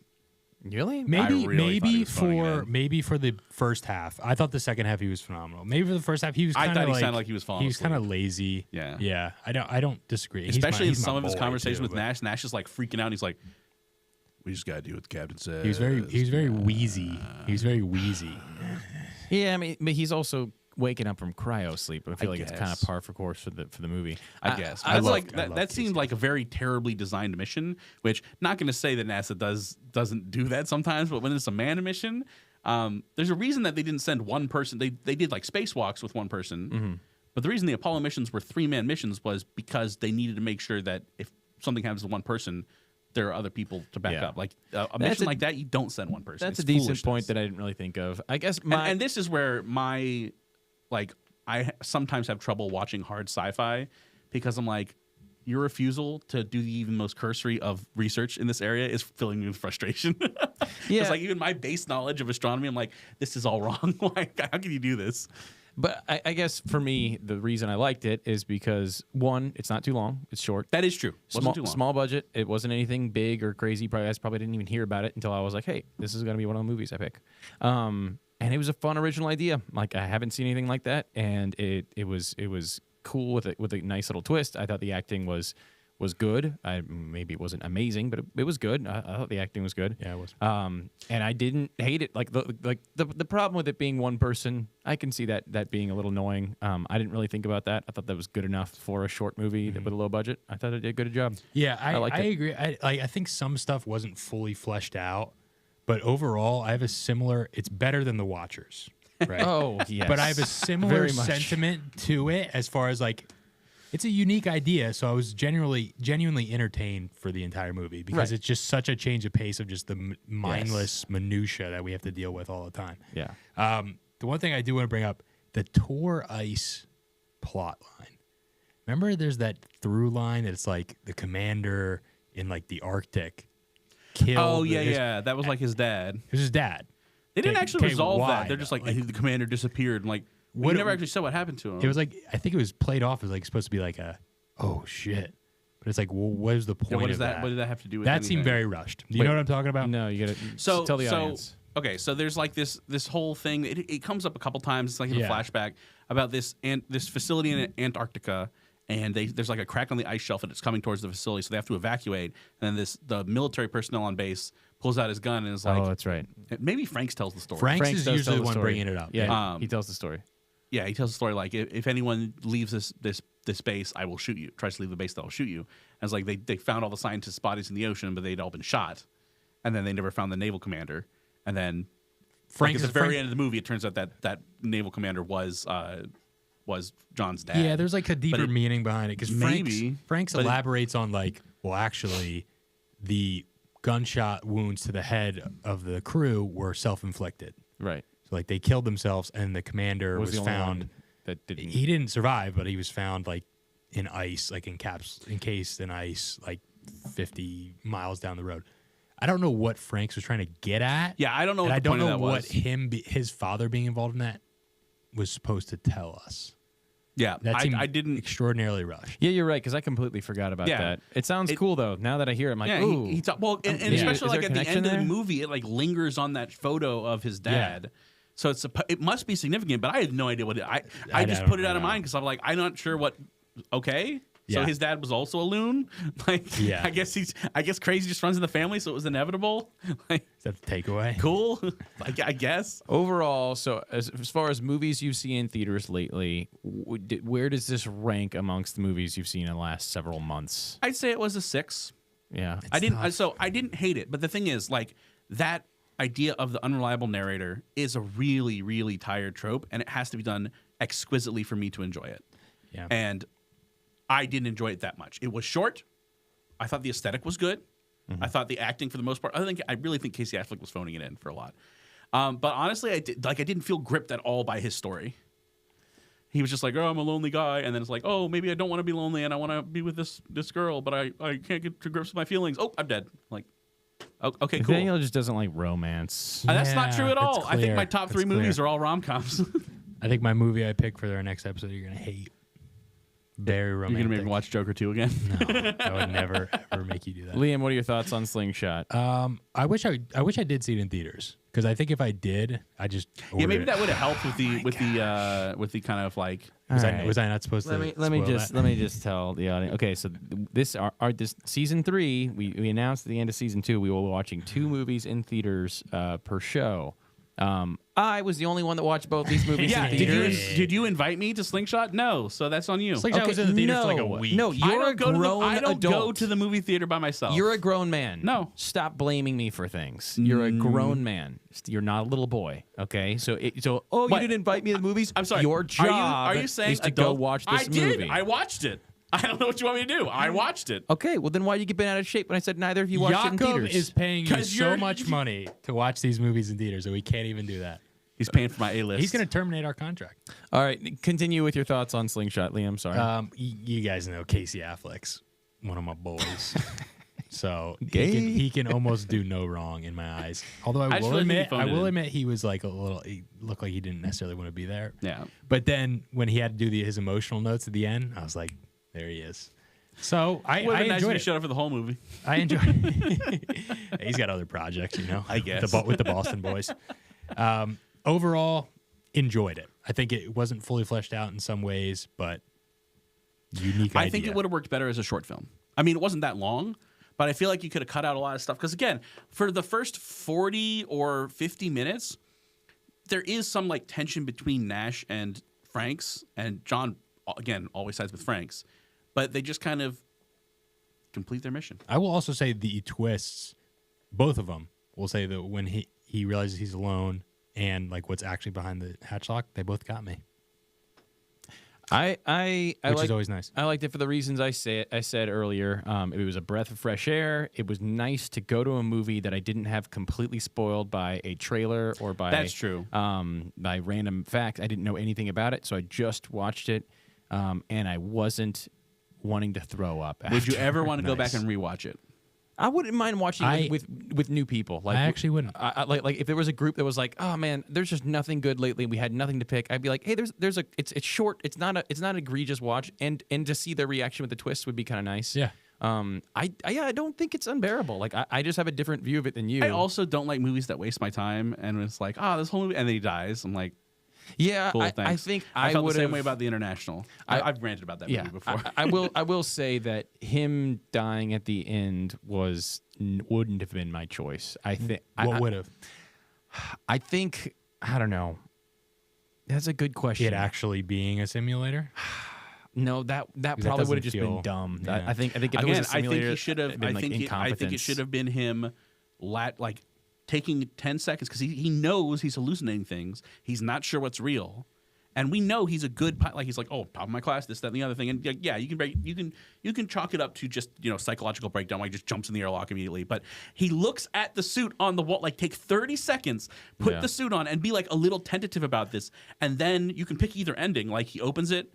Really?
Maybe for the first half. I thought the second half he was phenomenal. Maybe for the first half he was
I
kind
thought
of
he sounded like he was falling
He was
asleep.
kind of lazy.
Yeah.
Yeah. I don't disagree.
Especially in
He's my
some of his
boy,
conversations
too,
with
but
Nash. Nash is like freaking out. He's like, we just got to do what the captain says.
He was very wheezy. He was very wheezy.
Yeah, I mean, but he's also waking up from cryo sleep. I feel like it's kind of
guess.
par for course for the movie.
I guess.
I
That's
love
that
Casey
seemed like a very terribly designed mission, which not going to say that NASA doesn't do that sometimes, but when it's a manned mission, there's a reason that they didn't send one person. They did like spacewalks with one person, but the reason the Apollo missions were 3-man missions was because they needed to make sure that if something happens to one person, there are other people to back
Yeah.
up. Like a mission like that, you don't send one person.
That's
It's
a decent
foolishness.
point that I didn't really think of. I guess
And this is where I sometimes have trouble watching hard sci-fi because I'm like, your refusal to do the even most cursory of research in this area is filling me with frustration.
Yeah.
It's like even my base knowledge of astronomy, I'm like, this is all wrong. Like, how can you do this?
But I guess for me, the reason I liked it is because, one, it's not too long. It's short.
That is true. Wasn't too long.
Small budget. It wasn't anything big or crazy. I probably didn't even hear about it until I was like, hey, this is going to be one of the movies I pick. And it was a fun original idea. Like, I haven't seen anything like that. And it was cool with a nice little twist. I thought the acting was good. Maybe it wasn't amazing, but it was good. I thought the acting was good.
Yeah, it was.
And I didn't hate it. Like the problem with it being one person, I can see that being a little annoying. I didn't really think about that. I thought that was good enough for a short movie with a low budget. I thought it did a good job.
Yeah,
I liked it.
agree. I think some stuff wasn't fully fleshed out, but overall, I have a similar. It's better than The Watchers, right?
Oh, yes.
But I have a similar
Very much.
sentiment to it as far as like, it's a unique idea. So I was genuinely entertained for the entire movie because
Right.
it's just such a change of pace of just the mindless minutia that we have to deal with all the time.
Yeah.
The one thing I do want to bring up, the Tor Ice plot line. Remember there's that through line that it's like the commander in like the Arctic killed.
Oh, yeah. That was like his dad.
It was his dad.
They didn't actually resolve
why,
that. They're just like, the commander disappeared. And like, we
What-
never actually said what happened to him.
It was like, I think it was played off as like supposed to be like a, oh shit. But it's like, well, what is the point
Yeah, what
of
is that?
that?
What did that have to do with
That
anything?
seemed very rushed. Do you
Wait.
know what I'm talking about?
No, you got to tell the audience.
Okay, so there's like this whole thing. It comes up a couple times. It's like in a
Yeah.
flashback about this facility in Antarctica, and there's like a crack on the ice shelf, and it's coming towards the facility, so they have to evacuate. And then the military personnel on base pulls out his gun and is like,
Oh, that's right.
maybe Franks tells the story.
Franks
Frank
is
does
usually
tell
the
the
one
story.
bringing it up.
Yeah, he tells the story.
Yeah, he tells the story like, if anyone leaves this base, I will shoot you. Tries to leave the base, they'll shoot you. And it's like they found all the scientists' bodies in the ocean, but they'd all been shot, and then they never found the naval commander. And then
Frank
at the very end of the movie, it turns out that naval commander was John's dad.
Yeah, there's like a deeper
it-
meaning behind it because
Maybe,
Franks
but it-
elaborates on like, well, actually, the gunshot wounds to the head of the crew were self-inflicted.
Right.
So like they killed themselves, and the commander was
the only
found.
one that didn't.
He didn't survive, but he was found like in ice, like encased in ice, like 50 miles down the road. I don't know what Franks was trying to get at.
Yeah, I don't know
And
what
I
the
don't
point of
know
that
what
was.
his father being involved in that was supposed to tell us.
Yeah,
That seemed
I didn't.
extraordinarily rushed.
Yeah, you're right, because I completely forgot about
Yeah.
that. It sounds cool, though. Now that I hear it, I'm like,
Yeah,
ooh.
he well, and
Yeah.
especially
Is there
like
a
at the
connection
end of
there?
the movie, it like lingers on that photo of his dad. So it must be significant, but I had no idea what it. I just
don't
put it out of
know.
mind because I'm like, I'm not sure what. Okay, so
Yeah.
his dad was also a loon. Like,
Yeah.
I guess crazy just runs in the family, so it was inevitable. Like,
Is that the takeaway?
cool. I guess.
Overall, so as far as movies you've seen in theaters lately, where does this rank amongst the movies you've seen in the last several months?
I'd say it was a 6.
Yeah.
I didn't hate it, but the thing is, like, that idea of the unreliable narrator is a really, really tired trope, and it has to be done exquisitely for me to enjoy it.
Yeah.
And I didn't enjoy it that much. It was short. I thought the aesthetic was good. I thought the acting, for the most part, I really think Casey Affleck was phoning it in for a lot. But honestly, I didn't feel gripped at all by his story. He was just like, oh, I'm a lonely guy, and then it's like, oh, maybe I don't want to be lonely, and I want to be with this girl, but I can't get to grips with my feelings. Oh, I'm dead. Like, okay, cool.
Daniel just doesn't like romance.
That's not
Yeah,
true at all.
that's
I think
clear.
my top 3
That's
movies
clear.
are all rom-coms.
I think my movie I picked for our next episode you're gonna hate. Very
You're
romantic.
going to make me watch Joker 2 again?
No, I would never ever make you do that.
Liam, what are your thoughts on Slingshot?
I wish I did see it in theaters because I think if I did, I just
Yeah, maybe
ordered
that
it.
would have helped with the kind of like.
Was,
All
I,
right.
was I not supposed to?
Let me
spoil
just tell the audience. Okay, so this season 3, we announced at the end of season 2 we will be watching 2 movies in theaters per show. I was the only one that watched both these movies
Yeah,
in
did
theaters.
you invite me to Slingshot? No, so that's on you.
Slingshot was in the theater for like a week.
No,
I
you're a
don't go to
grown
I don't
adult.
go to the movie theater by myself.
You're a grown man.
No.
Stop blaming me for things. You're a grown man. You're not a little boy. Okay, so you
What?
didn't invite me to the movies.
I'm sorry.
Your job
Are you saying
is to
adult?
go watch this
I did.
movie.
I watched it. I don't know what you want me to do. I watched it.
Okay, well then why you get bent out of shape when I said neither of you watched it in
Jakob
theaters?
is paying you
'Cause
so
you're-
much money to watch these movies in theaters that we can't even do that.
He's paying for my A-list.
He's going to terminate our contract.
All right, continue with your thoughts on Slingshot, Liam. Sorry.
You guys know Casey Affleck's one of my boys. So
Gay.
he can almost do no wrong in my eyes. Although
I
I
just
will
feel like he
admit,
phoned it in.
he was like he looked like he didn't necessarily want to be there.
Yeah.
But then when he had to do his emotional notes at the end, I was like, there he is. So I
Would have been nice if
enjoyed
you
it.
shut up for the whole movie.
I enjoyed it. He's got other projects, you know.
I guess.
with the Boston Boys. Overall, enjoyed it. I think it wasn't fully fleshed out in some ways, but unique idea.
I think it would have worked better as a short film. I mean, it wasn't that long, but I feel like you could have cut out a lot of stuff. Because again, for the first 40 or 50 minutes, there is some like tension between Nash and Franks, and John again always sides with Franks, but they just kind of complete their mission.
I will also say the twists, both of them, will say that when he realizes he's alone and like what's actually behind the hatch lock, they both got me,
I
which
like,
is always nice.
I liked it for the reasons I said earlier. It was a breath of fresh air. It was nice to go to a movie that I didn't have completely spoiled by a trailer or by
That's true.
By random facts. I didn't know anything about it, so I just watched it, and I wasn't wanting to throw up.
Would you
after.
ever want to go back
Nice.
and rewatch it?
I wouldn't mind watching it with new people. Like,
I actually wouldn't.
Like if there was a group that was like, oh man, there's just nothing good lately. We had nothing to pick. I'd be like, hey, it's short. It's not an egregious watch, and to see their reaction with the twist would be kind of nice.
Yeah.
I don't think it's unbearable. Like I just have a different view of it than you.
I also don't like movies that waste my time, and it's like, this whole movie, and then he dies. I'm like,
yeah,
cool,
I
thanks.
think
I felt the same
would've-
way about The International. I've ranted about that movie before.
I will say that him dying at the end wouldn't have been my choice. I think
What would have?
I think I don't know. That's a good question.
It actually being a simulator?
No, that
that
probably would have
doesn't
just
feel-
been dumb.
yeah.
I think if it was
Again,
a
I think
simulator,
he should have.
it'd been,
I think it should have been him, like taking 10 seconds because he knows he's hallucinating things. He's not sure what's real, and we know he's a good pilot. Like he's like, top of my class, this, that, and the other thing. And yeah, you can chalk it up to just psychological breakdown. Like just jumps in the airlock immediately. But he looks at the suit on the wall. Like take 30 seconds, put the suit on, and be like a little tentative about this, and then you can pick either ending. Like he opens it.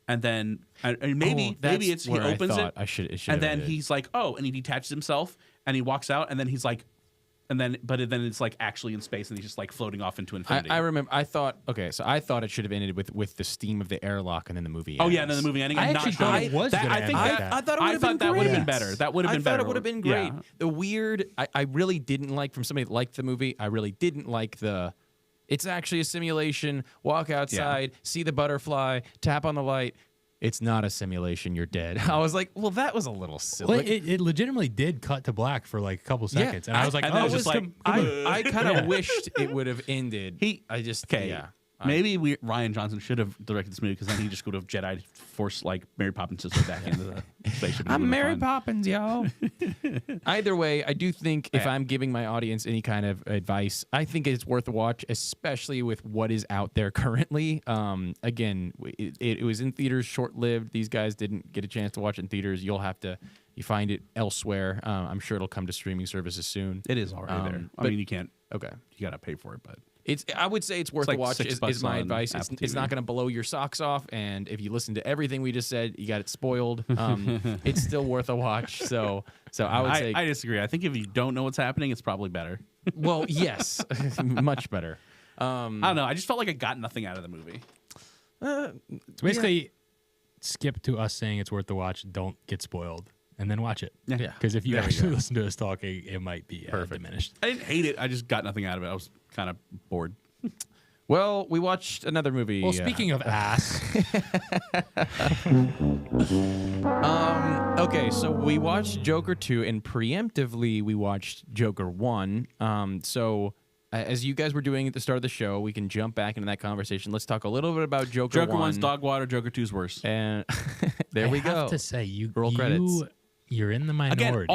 And then maybe it's he opens it, and then he's like, and he detaches himself, and he walks out, and then he's like, but then it's like actually in space, and he's just like floating off into infinity.
I remember. I thought it should have ended with the steam of the airlock, and then the movie.
Oh yeah,
ends.
and then the movie ending.
I
I'm
actually
not
thought
sure.
it was gonna end like that.
I thought it would have been
better. That would have been better.
I thought it would have been great.
Yeah.
The weird. I really didn't like from somebody that liked the movie. I really didn't like the. It's actually a simulation. Walk outside, see the butterfly, tap on the light. It's not a simulation. You're dead. I was like, well, that was a little silly.
Well, it legitimately did cut to black for like a couple seconds, and I was like,
and
oh,
I was just like,
I kind of wished it would have ended. Maybe
Ryan Johnson should have directed this movie because then he just would have Jedi Force like Mary Poppins sister back into the spaceship.
I'm Mary Poppins, y'all. Either way, I do think if I'm giving my audience any kind of advice, I think it's worth a watch, especially with what is out there currently. Again, it was in theaters, short-lived. These guys didn't get a chance to watch it in theaters. You find it elsewhere. I'm sure it'll come to streaming services soon.
It is already there. I mean, you can't.
Okay.
You got to pay for it, but.
I would say it's worth
like
a watch.
$6
Is my
on
advice.
Apple
It's
TV.
not going to blow your socks off, and if you listen to everything we just said, you got it spoiled. It's still worth a watch. So I would say.
I disagree. I think if you don't know what's happening, it's probably better.
Well, yes, much better.
I don't know. I just felt like I got nothing out of the movie.
So basically, skip to us saying it's worth the watch. Don't get spoiled, and then watch it.
Yeah.
Because if you actually listen to us talking, it might be diminished.
I didn't hate it. I just got nothing out of it. I was kind of bored.
Well, we watched another movie.
Well, speaking of ass,
Okay, so we watched Joker 2, and preemptively we watched Joker 1. As you guys were doing at the start of the show, we can jump back into that conversation. Let's talk a little bit about Joker 1.
Joker 1's dog water. Joker 2's worse.
And there we
I
go.
have to say,
Roll credits.
You're in the minority.
Again, the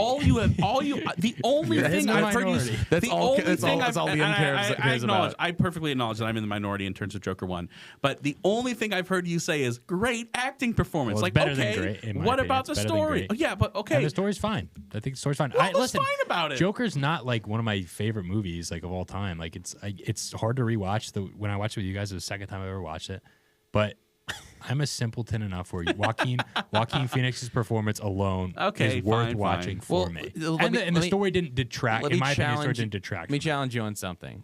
only
You're
thing
in the
I've heard you.
minority.
That's
the
all-
only
that's
thing
all- that's
I've-
all Liam
and
cares
I
about.
I perfectly acknowledge that I'm in the minority in terms of Joker 1. But the only thing I've heard you say is great acting performance.
Well,
like,
it's better than
okay,
great, in my
what
opinion.
about the
It's better than
story?
great.
Oh, yeah, but okay.
And the story's fine. I think the story's fine.
What was
listen,
fine about it?
Joker's not like one of my favorite movies like of all time. Like it's hard to rewatch. When I watched it with you guys, it was the second time I ever watched it. But I'm a simpleton enough where Joaquin Phoenix's performance alone is worth
fine,
watching
fine.
for
Well,
me.
let
And
me-
the
let me-
story didn't detract.
Let
In
me
my opinion, the story
challenge-
didn't detract.
Let me
from it.
challenge you on something.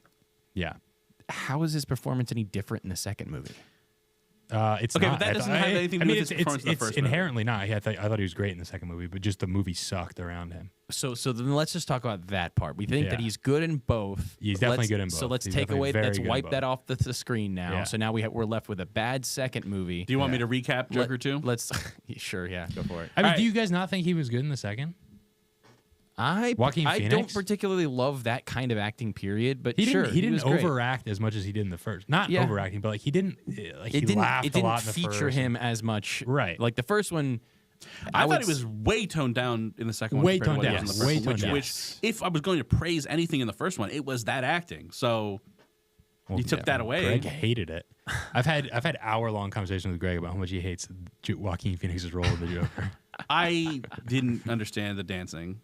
Yeah.
How is his performance any different in the second movie?
It's
Okay,
not.
but that doesn't have anything to do with his performance in the
it's
first movie.
inherently not. I thought he was great in the second movie, but just the movie sucked around him.
So then let's just talk about that part. We think that
Yeah.
he's good in both.
He's definitely
Let's-
good in
So
both.
let's
He's
take
definitely
away.
very
Let's
good in
wipe
both.
that off the screen now.
Yeah.
So now we're left with a bad second movie.
Do you want me to recap Joker 2?
Let's. Sure, yeah, go for it.
I mean,
All right.
do you guys not think he was good in the second? Joaquin
I don't
Phoenix?
particularly love that kind of acting. Period, but
He
sure,
didn't. He didn't
was great.
overact as much as he did in the first. Not
Yeah.
overacting, but like he didn't. Like he
It didn't.
laughed
It
a
didn't
lot in the
feature
first.
him as much.
Right.
Like the first one.
I thought
would
it was way toned down in the second one.
Way
compared to
toned
what it was
down.
in the
Way
first one,
toned down.
which, if I was going to praise anything in the first one, it was that acting. So
Well,
you took that away.
Greg hated it. I've had hour-long conversations with Greg about how much he hates Joaquin Phoenix's role in the Joker.
I didn't understand the dancing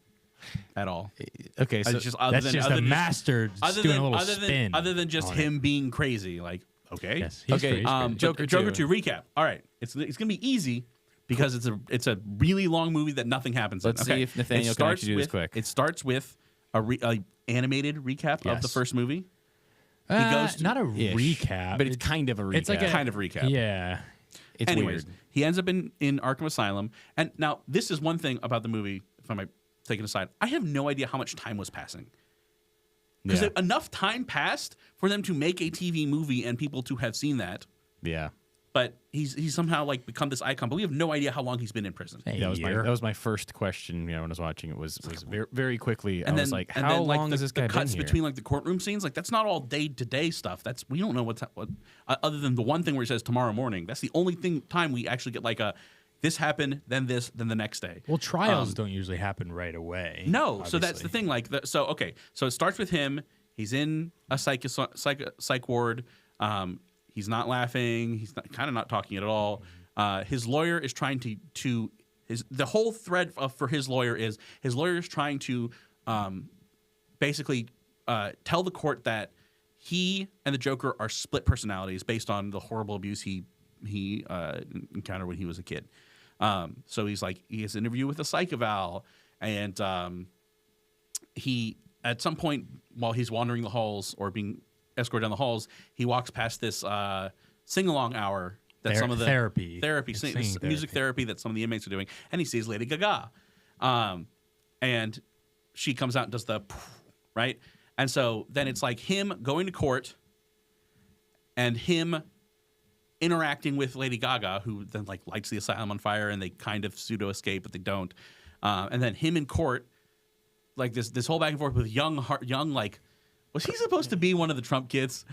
at all.
Okay, so
That's just a master doing a little spin.
Other than just
on
him being crazy. Like, okay.
Yes, he's
Okay,
crazy.
But
Joker
Joker
2.
2 recap. All right. It's going to be easy, because it's a really long movie that nothing happens
Let's
in.
see if Nathaniel can actually do this quick.
It starts with a animated recap of the first movie. He goes to,
not a
Ish.
recap,
but it's kind of a recap.
It's like a
kind of recap.
Yeah.
It's
Anyways,
weird.
he ends up in Arkham Asylum. And now, this is one thing about the movie, if I might take it aside. I have no idea how much time was passing. Because
Yeah.
enough time passed for them to make a TV movie and people to have seen that.
Yeah.
But he's somehow like become this icon. But we have no idea how long he's been in prison.
Hey,
That was
year.
that was my first question. When I was watching it was very, very quickly.
And
I was like,
and
how
like,
long
the,
has this guy
the
been
cuts
here?
between like the courtroom scenes? Like that's not all day to day stuff. That's we don't know what other than the one thing where he says tomorrow morning. That's the only time we actually get like a this happened, then this, then the next day.
Well, trials don't usually happen right away.
No, so that's
obviously.
the thing. Like, so it starts with him. He's in a psych ward. He's not laughing. He's kind of not talking at all. His lawyer is trying to the whole thread for his lawyer is trying to basically tell the court that he and the Joker are split personalities based on the horrible abuse he encountered when he was a kid. So he has an interview with a psych eval, and he at some point while he's wandering the halls or being escorted down the halls, he walks past this sing-along hour that some of the
therapy,
music therapy that some of the inmates are doing, and he sees Lady Gaga, and she comes out and does the right, and so then it's like him going to court, and him interacting with Lady Gaga, who then like lights the asylum on fire, and they kind of pseudo escape, but they don't, and then him in court, like this whole back and forth with young like. Was he supposed to be one of the Trump kids?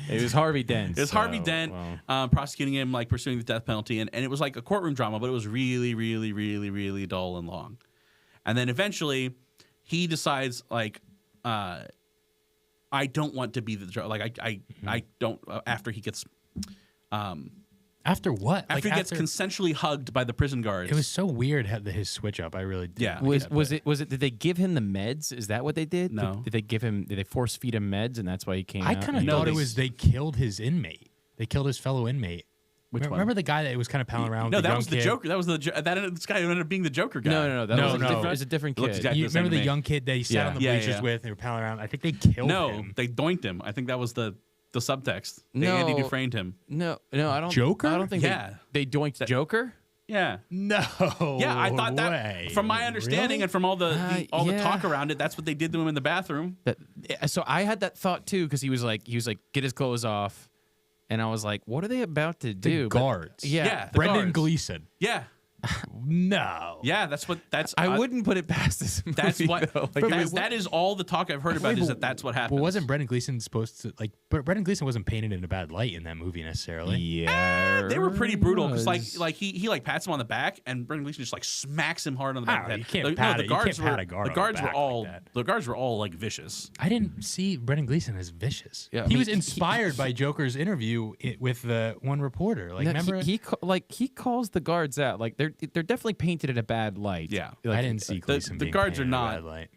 It was Harvey Dent.
It was Harvey Dent prosecuting him, like pursuing the death penalty, and it was like a courtroom drama, but it was really, really, really, really dull and long. And then eventually, he decides like, I don't want to be the like I don't after he gets
After what?
after he gets consensually hugged by the prison guards.
It was so weird how his switch up. I really did.
Yeah.
Was it? Did they give him the meds? Is that what they did?
No.
Did they force feed him meds, and that's why he came
I
out?
kind of
No,
thought
they
it was they killed his inmate. They killed his fellow inmate.
Which one?
Remember the guy that was kind of palling around?
No,
with the
that
young
was the
kid?
Joker. That was this guy who ended up being the Joker guy.
No. That
No,
was
no.
Different, it was a different
It looks
kid.
exactly
You
the same
remember
to
the
me.
young kid they sat
Yeah.
on the
Yeah,
bleachers
yeah.
with? They were palling around. I think they killed
No,
him.
they doinked him. I think that was the subtext. They
No.
Andy Dufresne'd him.
No, I don't.
Joker?
I don't think.
Yeah.
They doinked Joker.
Yeah.
No.
Yeah, I thought that
way.
from my understanding
Really?
and from all the
yeah.
talk around it, that's what they did to him in the bathroom.
So I had that thought too because he was like get his clothes off, and I was like, what are they about to do?
The
But-
guards.
Yeah, the
Brendan
guards.
Gleeson.
Yeah.
No.
Yeah,
I wouldn't put it past this movie.
That's what
though. Like,
that is all the talk I've heard about is that's what happened.
Well, wasn't Brendan Gleeson supposed to But Brendan Gleeson wasn't painted in a bad light in that movie necessarily.
yeah,
They were pretty brutal because
was.
like he like pats him on the back and Brendan Gleeson just like smacks him hard on the back. of the
you
head.
can't
Like,
pat
the
it- you
guards
can't pat
were
a guard
the
on the
guards were
back
all
like that.
the guards were all like vicious.
I didn't see Brendan Gleeson as vicious.
Yeah,
he
I
was
mean,
inspired by Joker's interview with the one reporter. Like,
No,
remember?
he calls the guards out. Like they're definitely painted in a bad light.
Yeah.
Like,
I didn't see Gleeson.
the
being
guards
painted
are
in a
not-
bad light.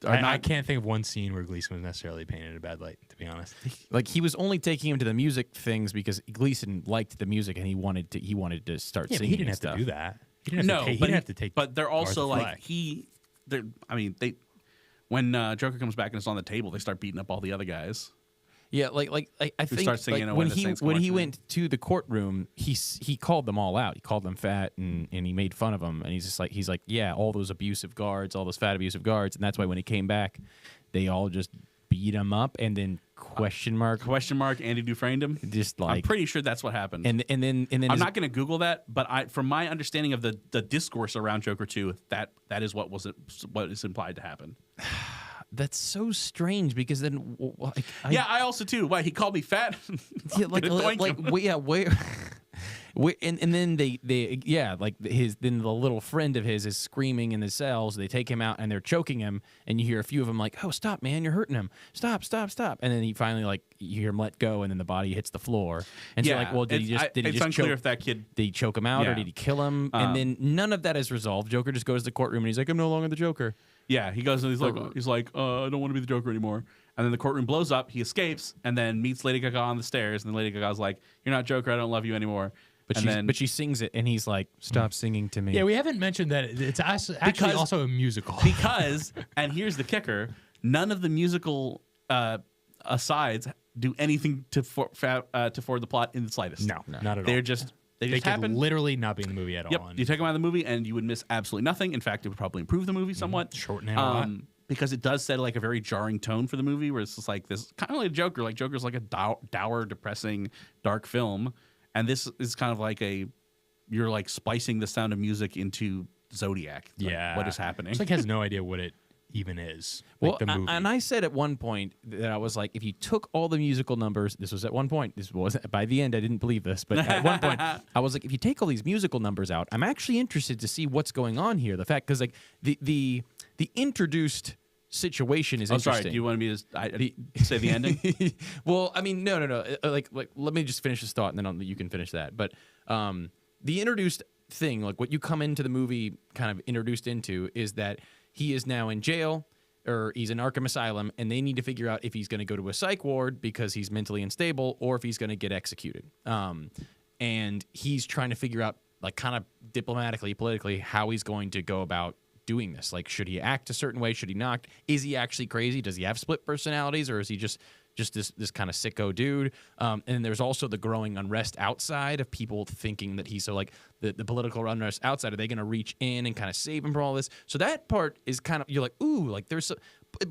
are
I
not-
can't think of one scene where Gleeson was necessarily painted in a bad light. To be honest,
Like he was only taking him to the music things because Gleason liked the music and he wanted to start
yeah, but
singing.
he didn't
and
have
stuff.
to do that. He didn't have
No,
to take, he
but
didn't have to take.
But they're also
Arthur
like
Fleck.
they when Joker comes back and it's on the table, they start beating up all the other guys.
Yeah, I think
starts singing
like,
When
when
the
he
Saints
when
Come
he
Marching
went to the courtroom, he called them all out. He called them fat and he made fun of them. And he's like, yeah, all those abusive guards, all those fat abusive guards. And that's why when he came back, they all just beat him up and then question mark
Andy Dufresne him.
just
I'm
like
pretty sure that's what happened.
and then
I'm
his-
not going to Google that, but from my understanding of the discourse around Joker 2, that is what is implied to happen.
that's so strange because then like,
Yeah, I also too. Why he called me fat?
Yeah, like,
Gonna doink him.
where, and then they like then the little friend of his is screaming in the cells. They take him out and they're choking him, and you hear a few of them like, "Oh, stop, man, you're hurting him! Stop!" And then he finally like you hear him let go, and then the body hits the floor. And so you're like, well, did he
it's
just
unclear
choke?
if that kid.
Did he choke him out or
Yeah.
did he kill him? And then none of that is resolved. Joker just goes to the courtroom and he's like, "I'm no longer the Joker."
Yeah, he goes and he's like, I don't want to be the Joker anymore. And then the courtroom blows up. He escapes and then meets Lady Gaga on the stairs. And then Lady Gaga's like, "You're not Joker. I don't love you anymore."
But she sings it, and he's like, "Stop singing to me."
Yeah, we haven't mentioned that it's actually
Because-
also a musical.
Because, and here's the kicker, none of the musical asides do anything to forward the plot in the slightest.
No, not at all.
They're just they
They
just
could
happen.
literally not be in the movie at
Yep,
all.
you take them out of the movie and you would miss absolutely nothing. In fact, it would probably improve the movie somewhat.
Shorten it a lot.
Because it does set like a very jarring tone for the movie, where it's just like this kind of like Joker. Like Joker's like a dour, depressing, dark film, and this is kind of like you're like splicing the Sound of Music into Zodiac. Like,
Yeah.
what is happening?
It's like has no idea what it even is.
Well,
Like the movie.
and I said at one point that I was like, if you took all the musical numbers, this was at one point. This wasn't by the end. I didn't believe this, but at one point, I was like, if you take all these musical numbers out, I'm actually interested to see what's going on here. The fact, because like the introduced situation is
Oh,
interesting.
sorry. Do you want me to say the ending?
Well, I mean, no. Like, let me just finish this thought, and then you can finish that. But the introduced thing, like what you come into the movie kind of introduced into, is that he is now in jail, or he's in Arkham Asylum, and they need to figure out if he's going to go to a psych ward because he's mentally unstable, or if he's going to get executed. And he's trying to figure out, like, kind of diplomatically, politically, how he's going to go about doing this. Like, should he act a certain way? Should he not? Is he actually crazy? Does he have split personalities, or is he just this kind of sicko dude? And then there's also the growing unrest outside of people thinking that he's so like the political unrest outside. Are they going to reach in and kind of save him from all this? So that part is kind of, you're like, ooh, like there's,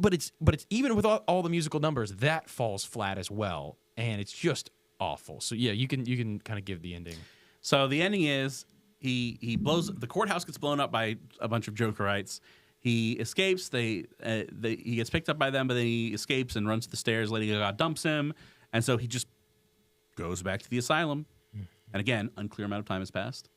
but it's even with all the musical numbers, that falls flat as well, and it's just awful. So yeah, you can kind of give the ending.
So the ending is he blows the courthouse, gets blown up by a bunch of Jokerites. He escapes. He gets picked up by them, but then he escapes and runs to the stairs. Lady Gaga dumps him, and so he just goes back to the asylum. And again, unclear amount of time has passed,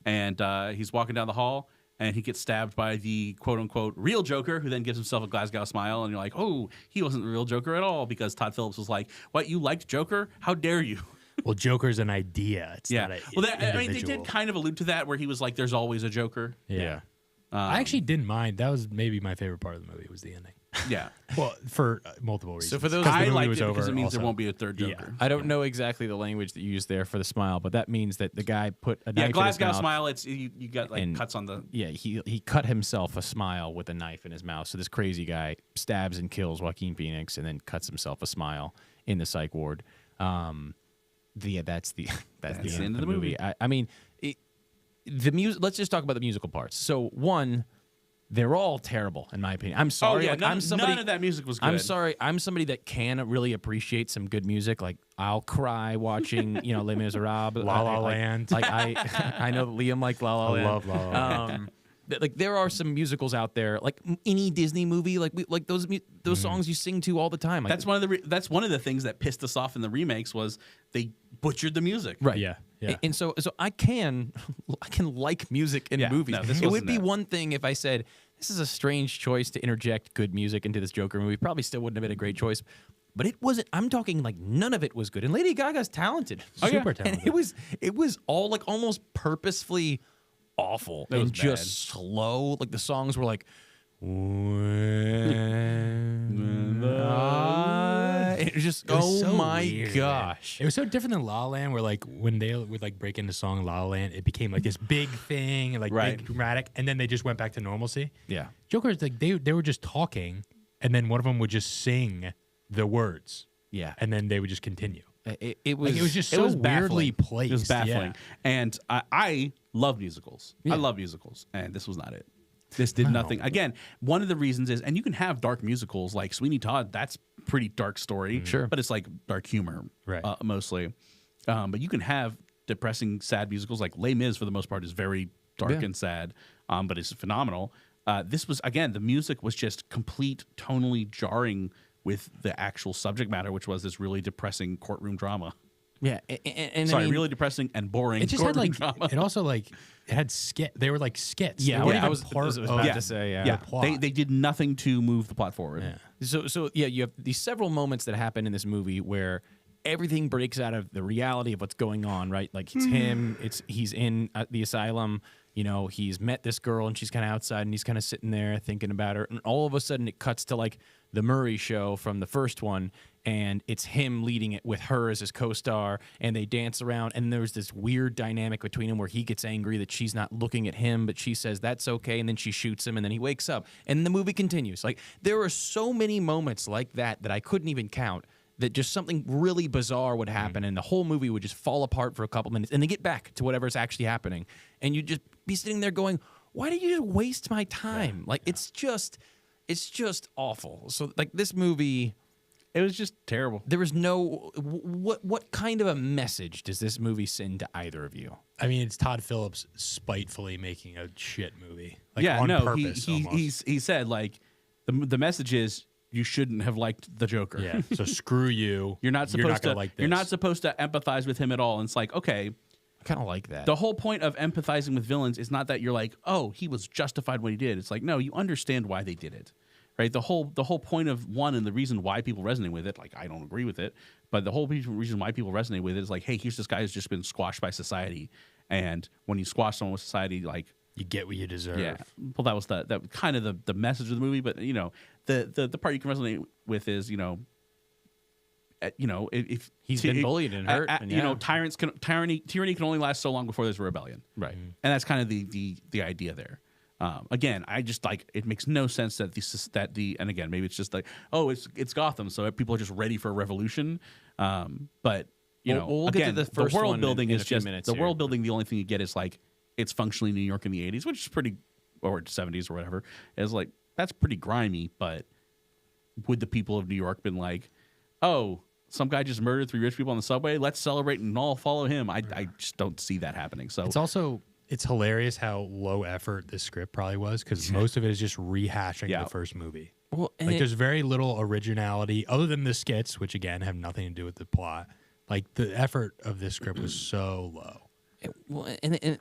and he's walking down the hall, and he gets stabbed by the quote-unquote real Joker, who then gives himself a Glasgow smile, and you're like, oh, he wasn't the real Joker at all, because Todd Phillips was like, what, you liked Joker? How dare you?
Well, Joker's an idea. It's
Yeah.
not a
Well, I mean, they
individual.
did kind of allude to that, where he was like, there's always a Joker.
Yeah. I actually didn't mind. That was maybe my favorite part of the movie was the ending.
Yeah.
Well, for multiple reasons.
So for those-
'Cause the
I
movie
liked
was
it because
over
it means there
also.
won't be a third
Yeah.
Joker.
I don't know exactly the language that you used there for the smile, but that means that the guy put a knife in his
Glasgow
mouth.
smile. It's you got like
And-
cuts on the.
Yeah, he cut himself a smile with a knife in his mouth. So this crazy guy stabs and kills Joaquin Phoenix, and then cuts himself a smile in the psych ward. That's the end of the movie. I mean, the music. Let's just talk about the musical parts. So one, they're all terrible in my opinion. I'm sorry.
Oh yeah,
like,
none,
I'm somebody.
none of that music was good.
I'm sorry. I'm somebody that can really appreciate some good music. Like I'll cry watching, Les Miserables,
La La
like-
Land.
Like I know that Liam liked La La
I
Land.
love La La Land.
Like there are some musicals out there, like any Disney movie, like those songs you sing to all the time. Like,
That's one of the things that pissed us off in the remakes was they butchered the music.
right.
Yeah. Yeah.
And so I can like music in
Yeah,
movies.
no, this
It would
wasn't
be
that.
one thing if I said this is a strange choice to interject good music into this Joker movie. Probably still wouldn't have been a great choice. But it wasn't. I'm talking like none of it was good. And Lady Gaga's talented.
Super
And
talented.
it was all like almost purposefully awful
It was
and just slow. Like the songs were like it was just
It was so
my
weird, man.
gosh.
It was so different than La La Land, where like when they would like break into song La La Land, it became like this big thing, and like
Right.
big dramatic, and then they just went back to normalcy.
Yeah.
Joker's like they were just talking, and then one of them would just sing the words,
Yeah.
and then they would just continue.
It was
Like, it was just
It
so
was
weirdly
baffling.
placed.
It was baffling.
Yeah.
And I love musicals.
Yeah.
I love musicals, and this was not it. This did nothing. Again, one of the reasons is, and you can have dark musicals like Sweeney Todd. That's pretty dark story,
Sure.
but it's like dark humor,
Right.
Mostly. But you can have depressing, sad musicals like Les Mis for the most part is very dark
Yeah.
and sad, but it's phenomenal. This was again, the music was just complete, tonally jarring with the actual subject matter, which was this really depressing courtroom drama.
Yeah, and
Sorry,
I mean,
really depressing and boring.
It just had
courtroom
like
drama.
it also like it had skit. They were like skits.
Yeah,
They weren't
I
even
was
part
about
of
to say, yeah.
yeah,
plot.
they did nothing to move the plot forward.
Yeah.
So yeah, you have these several moments that happen in this movie where everything breaks out of the reality of what's going on, right? Like it's him, he's in the asylum, he's met this girl and she's kind of outside and he's kind of sitting there thinking about her, and all of a sudden it cuts to like the Murray show from the first one, and it's him leading it with her as his co-star, and they dance around, and there's this weird dynamic between them where he gets angry that she's not looking at him, but she says that's okay, and then she shoots him, and then he wakes up, and the movie continues. Like, there are so many moments like that I couldn't even count, that just something really bizarre would happen, and the whole movie would just fall apart for a couple minutes, and then get back to whatever's actually happening, and you'd just be sitting there going, why did you just waste my time? It's just awful. So, like, this movie...
It was just terrible.
There was no... What kind of a message does this movie send to either of you?
I mean, it's Todd Phillips spitefully making a shit movie. Like,
Yeah,
on
no,
purpose, almost.
he said, like, the message is you shouldn't have liked the Joker.
Yeah, so screw you.
You're not supposed to
like this.
You're not supposed to empathize with him at all. And it's like, okay,
I kind of like that.
the whole point of empathizing with villains is not that you're like, oh, he was justified what he did. It's like, no, you understand why they did it. Right, the whole point of one and the reason why people resonate with it, like, I don't agree with it, but the whole reason why people resonate with it is like, hey, here's this guy who's just been squashed by society, and when you squash someone with society, like,
You get what you deserve.
yeah, well, that was that kind of the message of the movie. But the part you can resonate with is if
He's been bullied and hurt, and
tyranny can only last so long before there's a rebellion,
right.
and that's kind of the idea there. Again, I just like, it makes no sense that and again, maybe it's just like, oh, it's Gotham, so people are just ready for a revolution. But
we'll get to
again,
the first
world
one
building
in
is
a few
just
minutes
the
here.
world building. The only thing you get is like, it's functionally New York in the 80s, which is pretty, or 70s or whatever. Is like, that's pretty grimy. But would the people of New York been like, oh, some guy just murdered 3 rich people on the subway, let's celebrate and all follow him? I just don't see that happening. So
It's hilarious how low effort this script probably was, because most of it is just rehashing
Yeah.
the first movie.
Well, and
Like, there's very little originality other than the skits, which again have nothing to do with the plot. Like, the effort of this script was so low.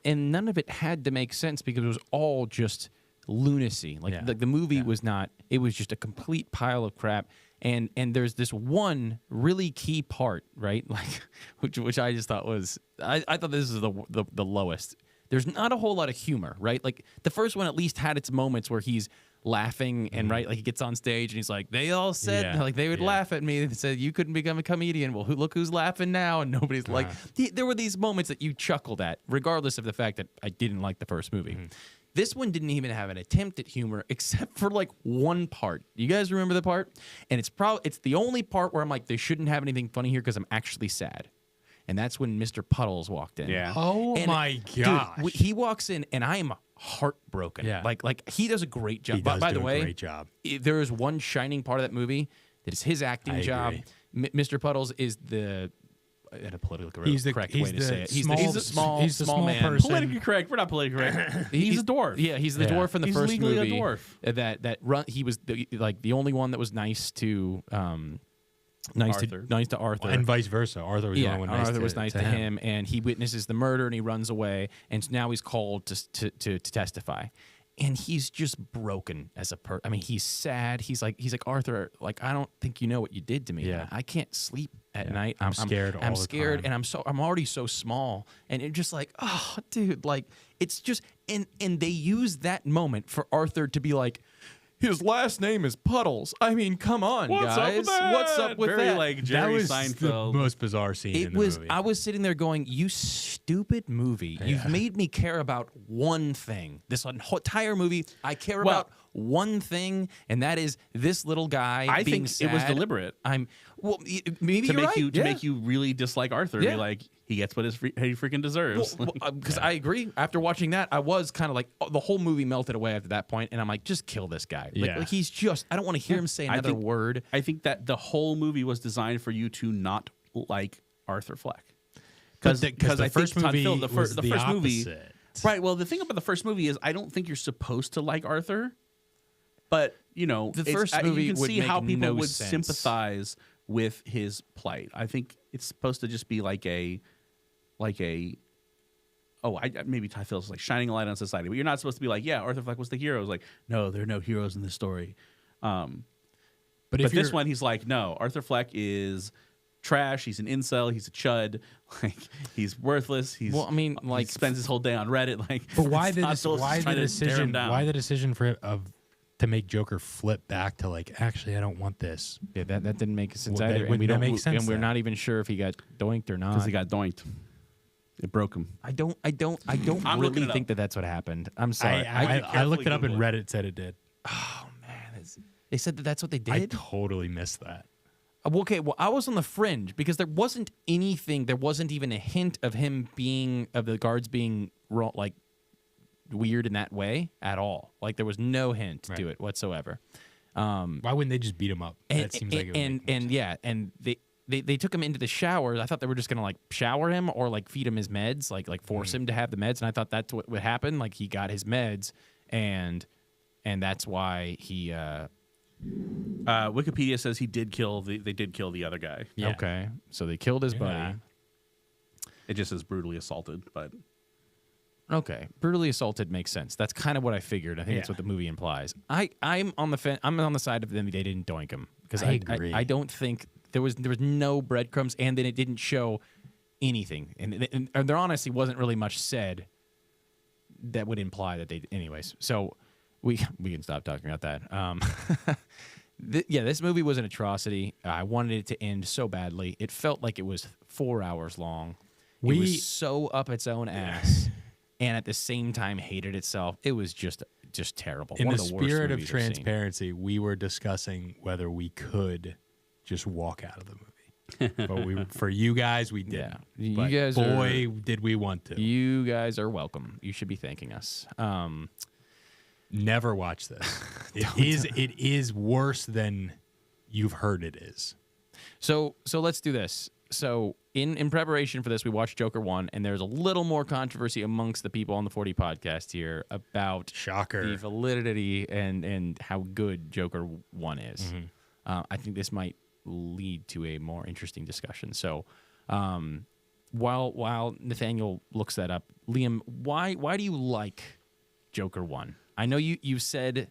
and none of it had to make sense because it was all just lunacy. Like,
Yeah.
the movie was not. It was just a complete pile of crap. And there's this one really key part, right? Like, which I just thought was. I thought this is the lowest. There's not a whole lot of humor, right? Like, the first one at least had its moments where he's laughing and right, like, he gets on stage and he's like, they all said like they would laugh at me and said you couldn't become a comedian. Well, look who's laughing now, and nobody's like. There were these moments that you chuckled at, regardless of the fact that I didn't like the first movie. This one didn't even have an attempt at humor, except for like one part. You guys remember the part? And it's the only part where I'm like, they shouldn't have anything funny here because I'm actually sad. And that's when Mr. Puddles walked in.
Yeah.
Oh
And,
my
dude,
gosh.
he walks in, and I am heartbroken.
Yeah.
Like he does a great job.
He does
by
do
the
a
way,
great job.
There is one shining part of that movie that is his acting
I
job.
agree.
Mr. Puddles is the at a politically
He's the-
correct
he's
way to
the
say it.
small-
He's the small man.
person.
politically correct. We're not politically correct. He's a dwarf.
Yeah, he's the
Yeah.
dwarf in the
He's
first
legally a
movie.
dwarf.
That run. He was the only one that was nice to nice to Arthur.
And vice versa. Arthur was the only one nice
Arthur
to,
was nice to him, and he witnesses the murder and he runs away, and now he's called to testify, and he's just broken as a person. I mean, he's sad. He's like Arthur. Like, I don't think you know what you did to me.
Yeah.
I can't sleep at night.
I'm scared all
I'm
the
scared,
time.
and I'm already so small, and it's just like, oh, dude, like, it's just and they use that moment for Arthur to be like, his last name is Puddles. I mean, come on,
What's
guys.
up with that?
What's up with
Very
that?
like
That
Jerry
was
Seinfeld.
the most bizarre scene in the movie.
I was sitting there going, you stupid movie. You've made me care about one thing. This entire movie, I care about one thing, and that is this little guy
I
being
think it was
sad.
deliberate.
Maybe
to
you're
make
right.
you to
Yeah.
make you really dislike Arthur.
Yeah.
Be like, he gets what he freaking deserves.
Because I agree. After watching that, I was kind of like, the whole movie melted away after that point, and I'm like, just kill this guy.
Yeah.
Like, he's just, I don't want to hear him say
I
another
think-
word.
I think that the whole movie was designed for you to not like Arthur Fleck.
Because
I
the
think
first
Todd
movie
Phil-
was
the
the
first movie,
opposite.
right? Well, the thing about the first movie is I don't think you're supposed to like Arthur, but
The first movie
you can
would
see how
make
people
no
would
sense.
sympathize with his plight. I think it's supposed to just be like a. Maybe Ty Phil's like shining a light on society, but you're not supposed to be like, yeah, Arthur Fleck was the hero. It's like, no, there are no heroes in this story.
But
But
if
this
you're-
one, he's like, no, Arthur Fleck is trash. He's an incel. He's a chud. Like, he's worthless. He's
Well, I mean,
he spends his whole day on Reddit. Like,
But why
Todd Phillips is trying to tear him down.
Why the decision to make Joker flip back to like, actually, I don't want this.
Yeah, that didn't make sense
Well, that
either. And
wouldn't
we
that
don't
make sense
and we're
then?
not even sure if he got doinked or not.
Because he got doinked. It broke him.
I don't
I'm looking
really
it
think
up.
that's what happened. I'm sorry.
I looked it up and
Google it.
Reddit said it did.
Oh man, they said that that's what they
I
did.
totally missed that.
Okay, well, I was on the fringe because there wasn't anything. There wasn't even a hint of him being of the guards being like weird in that way at all. Like there was no hint to it whatsoever.
Why wouldn't they just beat him up?
And,
That seems like it would
and
make more sense.
yeah, and they took him into the shower. I thought they were just gonna like shower him or like feed him his meds, like force him to have the meds. And I thought that's what would happen. Like he got his meds, and that's why he.
Wikipedia says they did kill the other guy.
Yeah.
Okay, so they killed his
Yeah.
buddy.
It just says brutally assaulted, but
Okay, brutally assaulted makes sense. That's kind of what I figured. I think that's
Yeah.
what the movie implies. I'm on the I'm on the side of them. They didn't doink him because
I agree.
I don't think there was no breadcrumbs, and then it didn't show anything, and there honestly wasn't really much said that would imply that they. Anyways, so we can stop talking about that. This movie was an atrocity. I wanted it to end so badly. It felt like it was 4 hours long. It was so up its own ass, and at the same time hated itself. It was just terrible.
In
One
the
of the worst
spirit of
movies I've seen.
transparency, we were discussing whether we could just walk out of the movie. But for you guys, we didn't.
Yeah. You
But
guys
boy, did we want to.
You guys are welcome. You should be thanking us.
Never watch this. It is worse than you've heard it is.
So let's do this. So in preparation for this, we watched Joker 1, and there's a little more controversy amongst the people on the 40 podcast here about
Shocker.
the validity and how good Joker 1 is. I think this might lead to a more interesting discussion. So while Nathaniel looks that up, Liam, why do you like Joker 1? I know you've said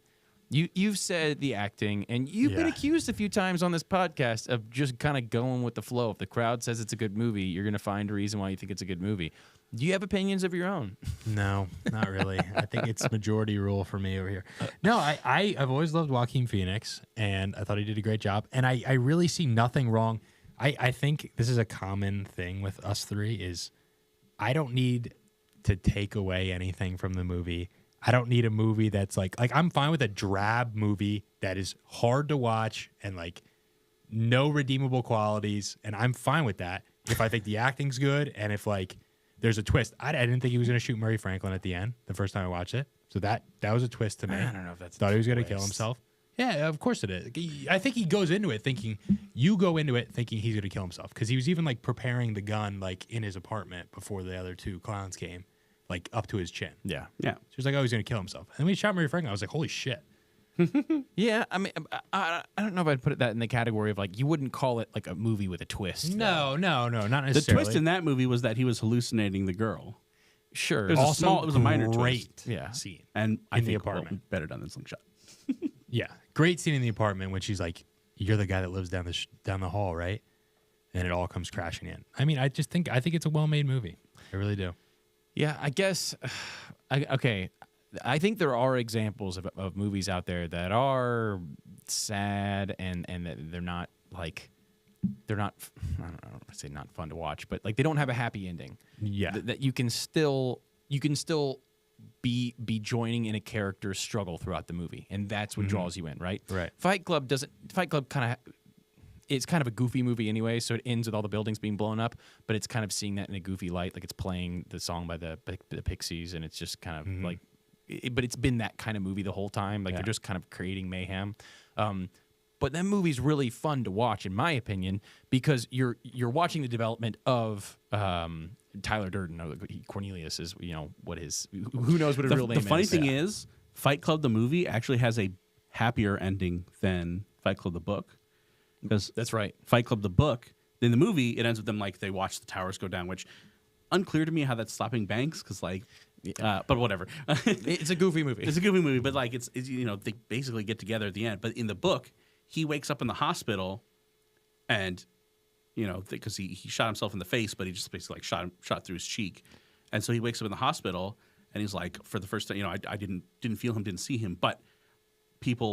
the acting, and you've been
Yeah.
accused a few times on this podcast of just kind of going with the flow. If the crowd says it's a good movie, you're going to find a reason why you think it's a good movie. Do you have opinions of your own?
No, not really. I think it's majority rule for me over here. No, I've always loved Joaquin Phoenix, and I thought he did a great job. And I really see nothing wrong. I think this is a common thing with us three is I don't need to take away anything from the movie. I don't need a movie that's like I'm fine with a drab movie that is hard to watch and like no redeemable qualities, and I'm fine with that if I think the acting's good and if like there's a twist. I didn't think he was going to shoot Murray Franklin at the end the first time I watched it, so that was a twist to me.
I don't know if that's a
thought he was going to kill
twist.
himself. Yeah, of course it is. I think he goes into it thinking he's going to kill himself because he was even like preparing the gun like in his apartment before the other two clowns came, like up to his chin.
Yeah.
yeah.
So he's like, oh, he's going to kill himself. And when he shot Murray Franklin, I was like, holy shit.
Yeah, I mean, I don't know if I'd put that in the category of like you wouldn't call it like a movie with a twist.
No, not
The
necessarily.
twist in that movie was that he was hallucinating the girl,
Sure.
It was it was a minor
great
twist.
Yeah.
scene.
and I
In the
think
apartment.
better done than Slingshot.
Yeah, great scene in the apartment when she's like, "You're the guy that lives down the hall, right?" And it all comes crashing in. I mean, I think it's a well-made movie. I really do.
Yeah, I guess. Okay, I think there are examples of movies out there that are sad and that they're not like I don't know if I say not fun to watch, but like they don't have a happy ending.
Yeah.
That you can still be joining in a character's struggle throughout the movie, and that's what draws you in, right?
Right.
Fight Club kind of. It's kind of a goofy movie anyway, so it ends with all the buildings being blown up, but it's kind of seeing that in a goofy light, like it's playing the song by the Pixies, and it's just kind of like, but it's been that kind of movie the whole time. Like they're just kind of creating mayhem. But that movie's really fun to watch, in my opinion, because you're watching the development of Tyler Durden. Or Cornelius is, who knows what his real name is.
The funny thing is, Fight Club the movie actually has a happier ending than Fight Club the book. Because
That's right.
Fight Club the book, in the movie, it ends with them like they watch the towers go down, which unclear to me how that's stopping banks. Because but whatever.
It's a goofy movie.
It's a goofy movie, but like it's they basically get together at the end. But in the book, he wakes up in the hospital, and because he shot himself in the face, but he just basically like shot through his cheek, and so he wakes up in the hospital, and he's like, for the first time, I didn't feel him, didn't see him, but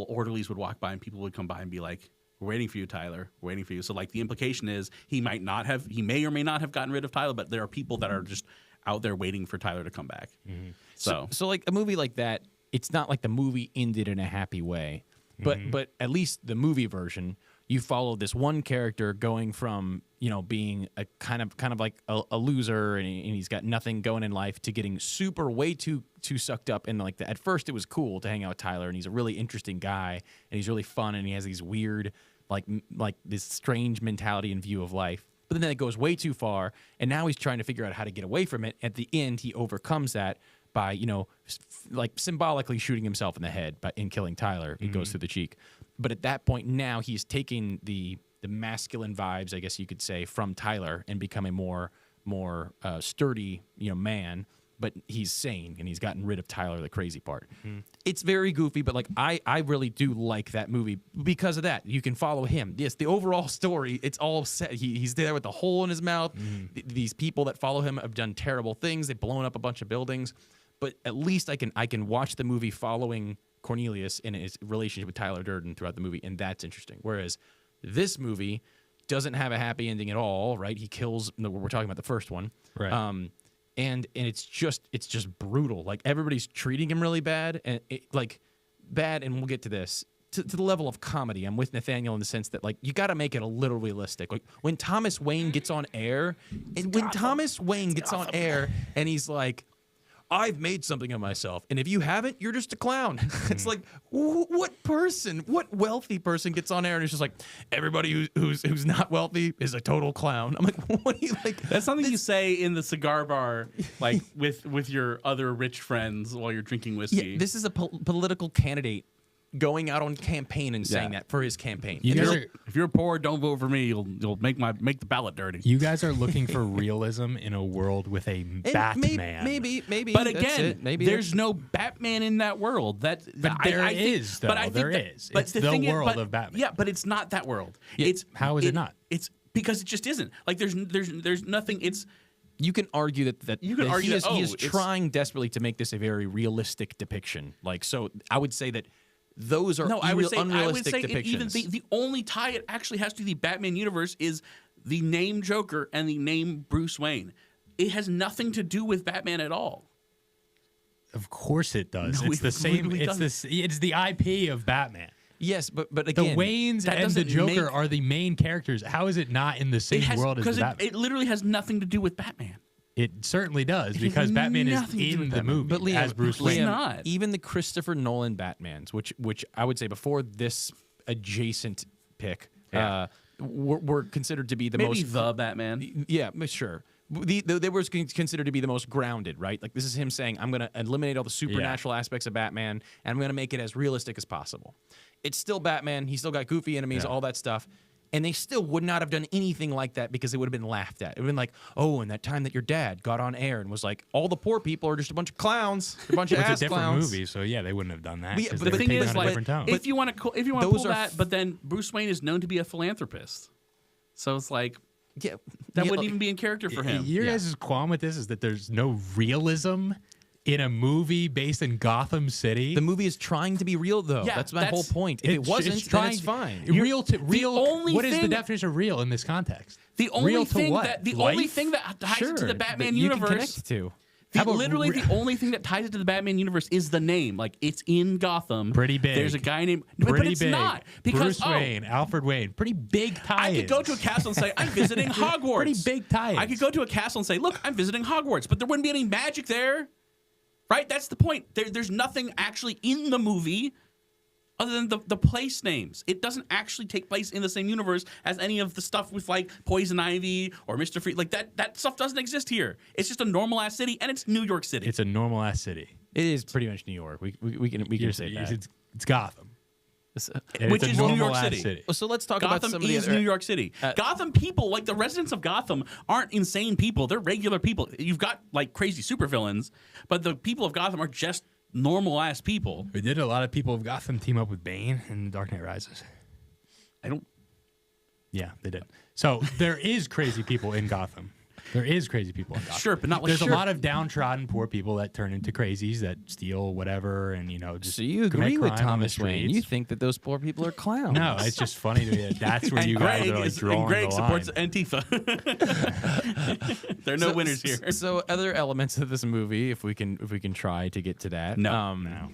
orderlies would walk by and people would come by and be like, "We're waiting for you, Tyler. We're waiting for you." So like the implication is he may or may not have gotten rid of Tyler, but there are people that are just out there waiting for Tyler to come back.
Mm-hmm.
So
like a movie like that, it's not like the movie ended in a happy way, but at least the movie version, you follow this one character going from being a kind of like a loser and he's got nothing going in life to getting way too sucked up, and like at first it was cool to hang out with Tyler and he's a really interesting guy and he's really fun and he has these weird like this strange mentality and view of life. But then it goes way too far, and now he's trying to figure out how to get away from it. At the end, he overcomes that by like symbolically shooting himself in the head in killing Tyler. It goes through the cheek. But at that point now he's taking the masculine vibes, I guess you could say, from Tyler and become a more sturdy man. But he's sane and he's gotten rid of Tyler, the crazy part. It's very goofy, but like I really do like that movie because of that. You can follow him. Yes, the overall story, it's all set. He's there with the hole in his mouth. These people that follow him have done terrible things. They've blown up a bunch of buildings. But at least I can watch the movie following Cornelius in his relationship with Tyler Durden throughout the movie, and that's interesting. Whereas this movie doesn't have a happy ending at all, right? He kills. We're talking about the first one,
Right.
And it's just brutal. Like everybody's treating him really bad, and and we'll get to this. To the level of comedy, I'm with Nathanael in the sense that like you got to make it a little realistic. Like when Thomas Wayne gets on air, and he's like, "I've made something of myself, and if you haven't, you're just a clown." It's like, what wealthy person gets on air and is just like, everybody who's not wealthy is a total clown? I'm like, what do you like?
that's something you say in the cigar bar, like with your other rich friends while you're drinking whiskey.
Yeah, this is a political candidate going out on campaign and saying that for his campaign.
If you're poor, don't vote for me. You'll make the ballot dirty.
You guys are looking for realism in a world with a Batman.
Maybe.
But again, there's no Batman in that world. But
there is. It's the world of Batman.
Yeah, but it's not that world.
Yeah,
how is it not?
It's because it just isn't. Like there's nothing. It's.
You can argue that
You can argue that,
he is
it's
trying desperately to make this a very realistic depiction. Like, so I would say that those are unrealistic depictions.
Even the only tie it actually has to the Batman universe is the name Joker and the name Bruce Wayne. It has nothing to do with Batman at all.
Of course it does.
No,
it's the same.
really
It's the IP of Batman.
Yes, but again,
The Waynes and the Joker are the main characters. How is it not in the same world as Batman?
Because it literally has nothing to do with Batman.
It certainly does, because Batman is
nothing to do
in
with
the
Batman.
movie
But Liam,
as Bruce
It's
Wayne.
not.
even the Christopher Nolan Batmans, which I would say before this adjacent pick, were considered to be the
Maybe
most
the Batman.
Yeah, sure. They were considered to be the most grounded, right? Like this is him saying, "I'm going to eliminate all the supernatural aspects of Batman, and I'm going to make it as realistic as possible." It's still Batman. He's still got goofy enemies, all that stuff. And they still would not have done anything like that because it would have been laughed at. It would have been like, "Oh, and that time that your dad got on air and was like, all the poor people are just a bunch of clowns, a bunch of
It's a
ass
different
clowns."
movie, so yeah, they wouldn't have done that.
But yeah,
'cause
but
they
the
were
thing
taking
is,
on a
like,
different tone.
If you want to
those
pull
are
that, but then Bruce Wayne is known to be a philanthropist, so it's like
Yeah,
that
yeah,
wouldn't even be in character for him.
Your guys' qualm with this is that there's no realism in a movie based in Gotham City.
The movie is trying to be real, though.
Yeah,
that's my whole point. If it wasn't, then it's fine.
Real to real.
only
What is the
thing-
definition of real in this context?
The only
Real to
thing
what?
that
Life?
only thing that ties it to the Batman
that you
universe.
can connect to.
How about
Literally,
re-
the only thing that ties it to the Batman universe is the name. Like it's in Gotham.
Pretty big.
There's a guy named, but
Pretty
it's
big.
not because
Bruce Wayne, Alfred Wayne, pretty big tie.
I could go to a castle and say I'm visiting Hogwarts.
Pretty big tie-ins.
I could go to a castle and say, look, I'm visiting Hogwarts, but there wouldn't be any magic there, right? That's the point. There's nothing actually in the movie other than the place names. It doesn't actually take place in the same universe as any of the stuff with like Poison Ivy or Mr. Freeze. Like that stuff doesn't exist here. It's just a normal ass city, and it's New York City.
It's a normal ass city.
It is pretty much New York. We can say that.
It's Gotham, and
Which
it's a
is New
normal
York
ass
City.
So let's talk about
Gotham
some of the
is
other.
New York City. Gotham people, like the residents of Gotham, aren't insane people. They're regular people. You've got like crazy supervillains, but the people of Gotham are just normal ass people.
We did a lot of people of Gotham team up with Bane in Dark Knight Rises.
I don't.
Yeah, they did. So there is crazy people in Gotham. There is crazy people in Gotham.
Sure, but not like
There's a lot of downtrodden poor people that turn into crazies that steal whatever and just
So you
commit
agree with
crime on the
Thomas Wayne?
streets.
You think that those poor people are clowns?
No, it's just funny to me that that's where
And
you guys
Greg
are like
is-
drawing
and Greg
the
supports
line.
Antifa. There are no winners here.
So other elements of this movie, if we can try to get to that.
No.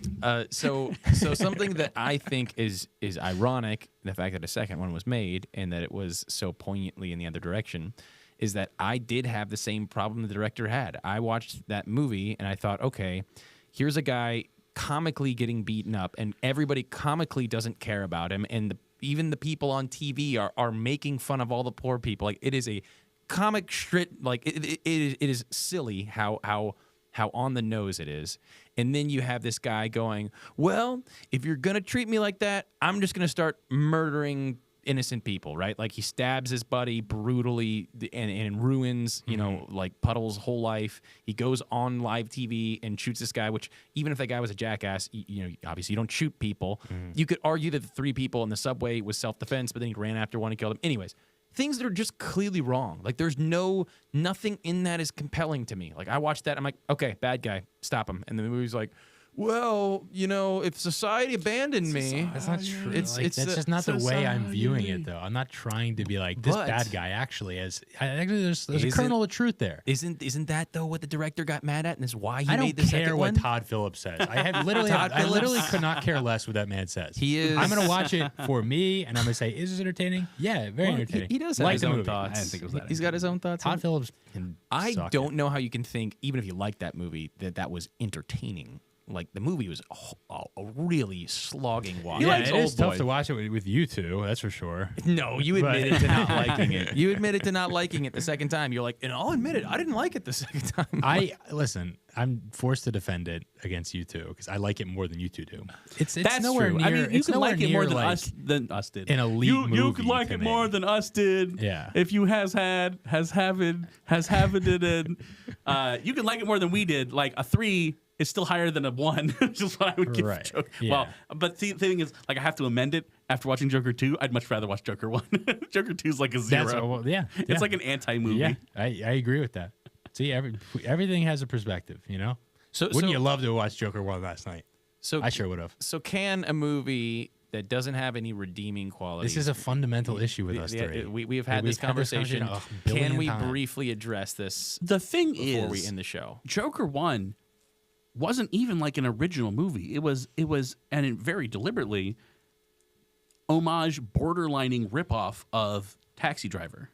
So something that I think is ironic, the fact that a second one was made and that it was so poignantly in the other direction, is that I did have the same problem the director had. I watched that movie and I thought, okay, here's a guy comically getting beaten up and everybody comically doesn't care about him, and even the people on TV are making fun of all the poor people. Like, it is a comic strip, like it is silly how on the nose it is. And then you have this guy going, well, if you're gonna treat me like that, I'm just gonna start murdering innocent people, right? Like, he stabs his buddy brutally and ruins, like Puddle's whole life. He goes on live TV and shoots this guy, which, even if that guy was a jackass, obviously you don't shoot people. You could argue that the 3 people in the subway was self-defense, but then he ran after one and killed him. Anyways, things that are just clearly wrong. Like, there's nothing in that is compelling to me. Like, I watched that, I'm like, okay, bad guy, stop him. And the movie's like, well, if society abandoned me,
That's not true.
It's
That's just not the way I'm viewing it, though. I'm not trying to be like, this
But-
bad guy actually has. Actually, there's a
Isn't-
kernel of truth there.
Isn't that though what the director got mad at, and is why he
I
made
don't
the
care
second
what
one?
Todd Phillips says. I literally could not care less what that man says.
He is-
I'm gonna watch it for me, and I'm gonna say, is this entertaining? Yeah, very entertaining.
He does have
like
his
the
own
movie.
thoughts.
I didn't think it was that
He's got his own thoughts.
Todd Phillips can.
I
suck
don't
it.
know how you can think, even if you like that movie, that was entertaining. Like, the movie was a really slogging watch.
Yeah,
likes
it is
Old
tough
Boy.
to watch it with you two. That's for sure.
No, you admitted to not liking it. You admitted to not liking it the second time. You're like, and I'll admit it, I didn't like it the second time.
Listen. I'm forced to defend it against you two because I like it more than you two do. It's
That's
nowhere
true.
near.
I mean, you
it's
can
nowhere
like it more
near,
than
like,
us did.
an elite
You
movie
could like
to
it
me.
more than us did.
Yeah.
If you has had it in, you can like it more than we did. Like, a 3 is still higher than a 1, which is what I would give
Right.
Joker.
Yeah.
Well, but the thing is, like, I have to amend it after watching Joker 2. I'd much rather watch Joker 1. Joker 2 is like a 0.
That's yeah.
It's like an anti-movie.
Yeah, I agree with that. See, everything has a perspective,
So,
Wouldn't
so,
you love to watch Joker 1 last night?
so
I sure would have.
So can a movie that doesn't have any redeeming qualities?
This is a fundamental issue with us three.
We have had
We've
this conversation.
a billion
Can we
times.
briefly address this
The thing
before
is,
we end the show?
Joker 1 wasn't even like an original movie. It was, and it very deliberately, homage, borderlining ripoff of Taxi Driver,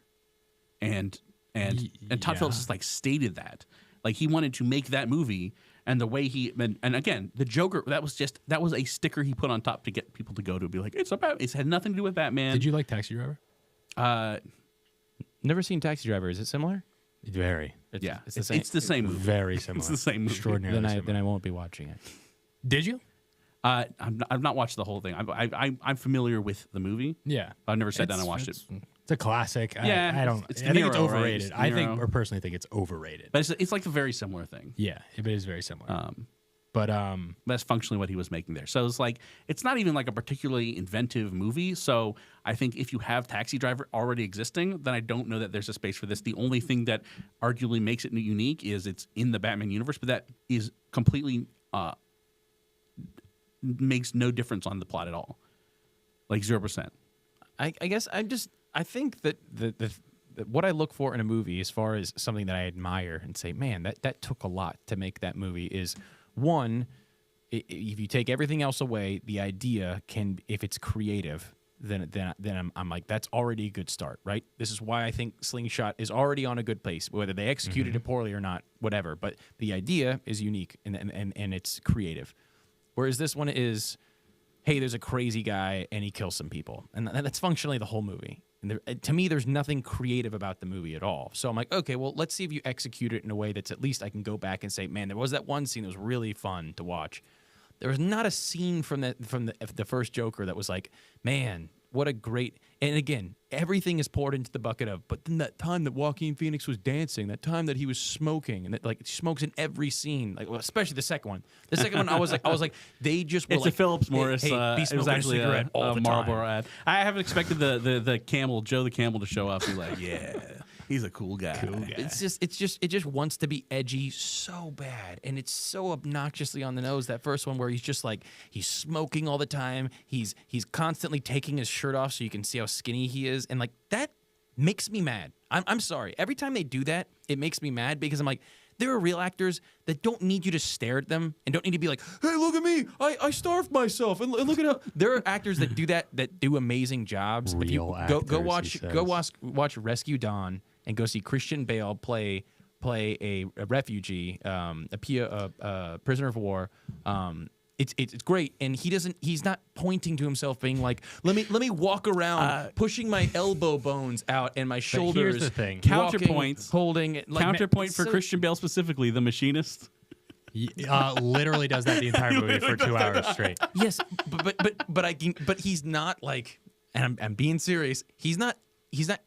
and Todd
yeah.
Phillips just like stated that, like, he wanted to make that movie, and the way he and again, the Joker, that was a sticker he put on top to get people to go to be like, it had nothing to do with Batman.
Did you like Taxi Driver?
Never seen Taxi Driver. Is it similar?
Very.
Yeah,
it's the same.
It's the same movie.
Very similar.
It's the same movie.
Extraordinarily
Then
similar.
then I won't be watching it.
Did you?
I've not watched the whole thing. I'm familiar with the movie.
Yeah.
I've never sat down and watched it.
It's a classic.
Yeah,
I don't.
it's
I think
De
it's
Niro, right?
overrated.
It's De
I think,
Niro.
or personally, think it's overrated.
But it's like a very similar thing.
Yeah, it is very similar. But
That's functionally what he was making there. So it's like, it's not even like a particularly inventive movie. So I think if you have Taxi Driver already existing, then I don't know that there's a space for this. The only thing that arguably makes it unique is it's in the Batman universe, but that is completely makes no difference on the plot at all. Like 0%.
I guess I think that what I look for in a movie, as far as something that I admire and say, man, that took a lot to make that movie, is one, if you take everything else away, the idea can, if it's creative, then I'm like, that's already a good start, right? This is why I think Slingshot is already on a good place, whether they executed it poorly or not, whatever. But the idea is unique and it's creative. Whereas this one is, hey, there's a crazy guy and he kills some people. And that's functionally the whole movie. And to me, there's nothing creative about the movie at all. So I'm like, okay, well, let's see if you execute it in a way that's at least I can go back and say, man, there was that one scene that was really fun to watch. There was not a scene from the first Joker that was like, man, what a great... And again, everything is poured into the bucket of, but then that time that Joaquin Phoenix was dancing, that time that he was smoking, and that, like, he smokes in every scene, like, well, especially the second one. The second one, I was like, they just were
It's
like,
a Phillips Morris.
Hey, be
it was
smoking
actually
a cigarette all the
Marlboro
time.
ad. I haven't expected the camel, Joe the Camel, to show up. Be like, yeah. He's a cool guy.
guy.
It just wants to be edgy so bad, and it's so obnoxiously on the nose. That first one where he's just like he's smoking all the time. He's constantly taking his shirt off so you can see how skinny he is, and like that makes me mad. I'm sorry. Every time they do that, it makes me mad because I'm like, there are real actors that don't need you to stare at them and don't need to be like, hey, look at me. I starved myself. And look at how there are actors that do that do amazing jobs. If you
Real
go
actors, he
watch Rescue Dawn and go see Christian Bale play a refugee, a prisoner of war. It's great, and he's not pointing to himself being like, let me walk around pushing my elbow bones out and my shoulders.
Here's the thing.
Counterpoint.
Holding it like,
Counterpoint for Christian Bale specifically, The Machinist.
Literally does that the entire movie for 2 hours straight.
Yes, but he's not like, and I'm being serious. He's not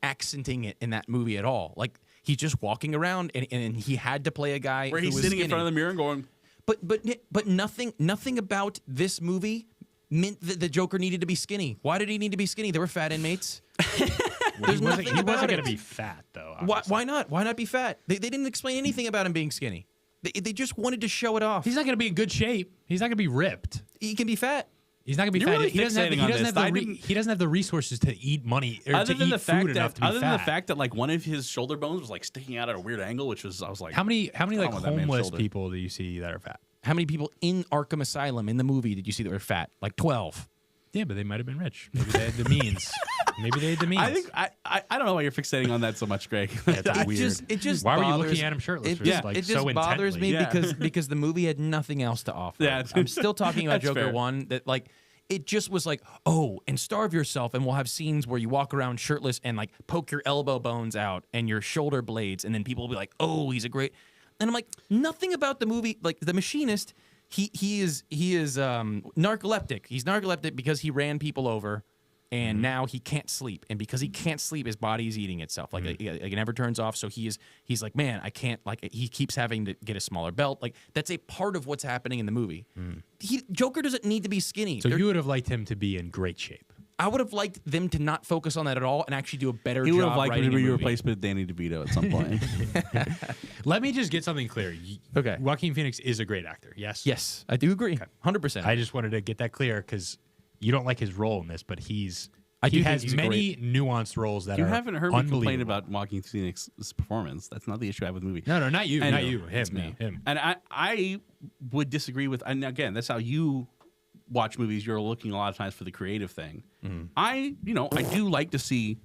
accenting it in that movie at all. Like he's just walking around, and he had to play a guy
Where
who
he's
was
sitting in
skinny.
front of the mirror and going,
But nothing about this movie meant that the Joker needed to be skinny. Why did he need to be skinny? There were fat inmates. There's nothing
He
about
wasn't
it.
going to be fat, though.
Why not? Why not be fat? They didn't explain anything about him being skinny. They just wanted to show it off.
He's not going to be in good shape. He's not going to be ripped.
He can be fat.
He's not going to be
You're
fat.
really
He doesn't have,
fixating
he
on
doesn't
this.
have he doesn't have the resources to eat money or
other
to
than
eat
the fact
food enough to be
other
fat.
than the fact that like one of his shoulder bones was like sticking out at a weird angle, which was I was like,
How many like
with that man's
homeless
shoulder.
people do you see that are fat?
How many people in Arkham Asylum in the movie did you see that were fat? Like 12.
Yeah, but they might have been rich. Maybe they had the means. Maybe they had the means.
I think I don't know why you're fixating on that so much, Greg.
That's weird.
It just
Why were you
bothers-
looking at him shirtless?
It
for
just,
like
it just
so
bothers me
intently?
Yeah.
because the movie had nothing else to offer.
Yeah.
I'm still talking about
That's
Joker
fair.
1 that like it just was like, oh, and starve yourself, and we'll have scenes where you walk around shirtless and like poke your elbow bones out and your shoulder blades, and then people will be like, oh, he's a great. And I'm like, nothing about the movie, like The Machinist. He is narcoleptic. He's narcoleptic because he ran people over, and now he can't sleep. And because he can't sleep, his body is eating itself. Like it never turns off. So he's like, man, I can't. Like he keeps having to get a smaller belt. Like that's a part of what's happening in the movie. Joker doesn't need to be skinny.
So you would have liked him to be in great shape.
I would have liked them to not focus on that at all and actually do a better
He
job
would have liked
writing
to
a
be
movie.
replaced with Danny DeVito at some point.
Let me just get something clear.
Okay.
Joaquin Phoenix is a great actor. Yes.
Yes, I do agree. 100%.
I just wanted to get that clear because you don't like his role in this, but he
do think
has
he's
many nuanced roles that
You
are
haven't heard me complain
unbelievable.
about Joaquin Phoenix's performance. That's not the issue I have with the movie.
No, not you.
I
Not
know.
you.
It's
Him.
me.
Him.
And I would disagree with. And again, that's how you watch movies. You're looking a lot of times for the creative thing. I do like to see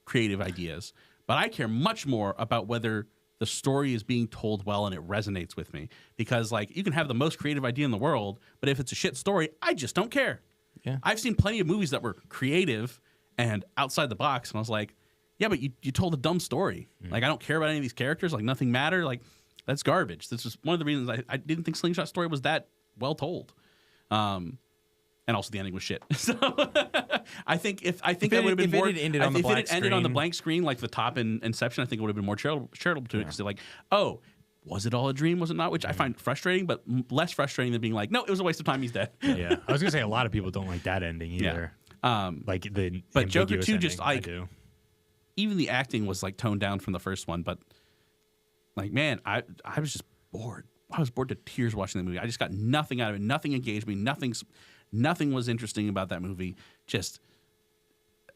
creative ideas, but I care much more about whether the story is being told well and it resonates with me. Because like you can have the most creative idea in the world, but if it's a shit story, I just don't care.
Yeah.
I've seen plenty of movies that were creative and outside the box, and I was like, yeah, but you told a dumb story. Like I don't care about any of these characters. Like nothing mattered. Like that's garbage. This is one of the reasons I didn't think Slingshot story was that well told. And also the ending was shit. So I think that would have been more.
If it had ended on the
if
black
it had ended on the
screen.
blank screen like the top in Inception, I think it would have been more charitable to it because they're like, oh, was it all a dream? Was it not? Which I find frustrating, but less frustrating than being like, no, it was a waste of time. He's dead.
Yeah. I was gonna say a lot of people don't like that ending
Yeah.
either.
But
But
Joker 2
ending,
just,
I
like,
do.
Even the acting was like toned down from the first one, but like, man, I was just bored. I was bored to tears watching the movie. I just got nothing out of it. Nothing engaged me. Nothing was interesting about that movie.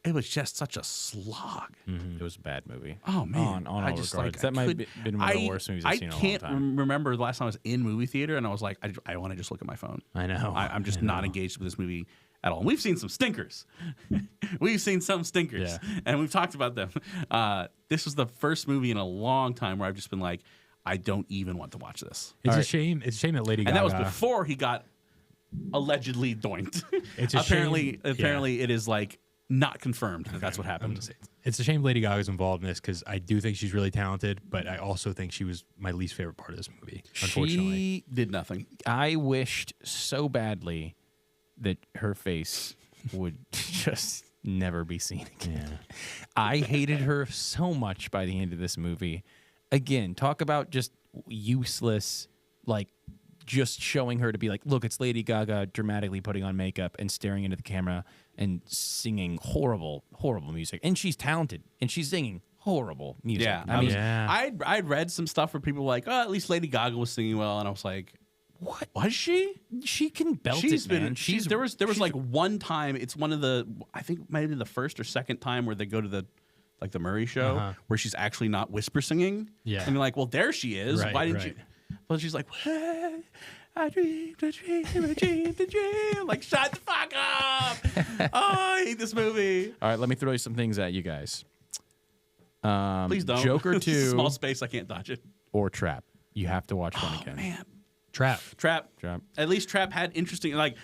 It was just such a slog.
It was a bad movie.
Oh man,
on all
I just
regards.
like
that might
could-
have been one of the worst movies I've seen in a long
can't
time.
remember the last time I was in movie theater and I was like, I want to just look at my phone.
I know.
I'm just not engaged with this movie at all. And we've seen some stinkers. We've seen some stinkers,
Yeah.
and we've talked about them. This was the first movie in a long time where I've just been like, I don't even want to watch this.
It's a shame. It's a shame that Lady
And
Gaga.
that was before he got allegedly doinked.
It's a
apparently,
shame.
apparently, it is like not confirmed that that's what happened.
It's a shame Lady Gaga's involved in this because I do think she's really talented, but I also think she was my least favorite part of this movie. Unfortunately,
She,
Did nothing.
I wished so badly that her face would just never be seen again. I hated her so much by the end of this movie. Again, talk about just useless, like just showing her to be like, look, it's Lady Gaga dramatically putting on makeup and staring into the camera and singing horrible, horrible music. And she's talented and she's singing horrible music.
Yeah,
I mean,
I'd read some stuff where people were like, oh, at least Lady Gaga was singing well, and I was like, what was she?
she can belt
She's
it,
been.
man.
There was like one time. It's one of the, I think maybe the first or second time where they go to the Murray show where she's actually not whisper singing.
Yeah.
and you're like, well, there she is.
Right,
Why didn't
right.
you? Well, she's like, "Hey, I dreamed a dream, I dreamed a dream." Like, shut the fuck up! Oh, I hate this movie.
all right, let me throw some things at you guys.
Please don't.
Joker
It's a
2
small space. I can't dodge it.
or Trap. You have to watch one again.
Man,
Trap.
Trap.
Trap.
At least Trap had interesting, like,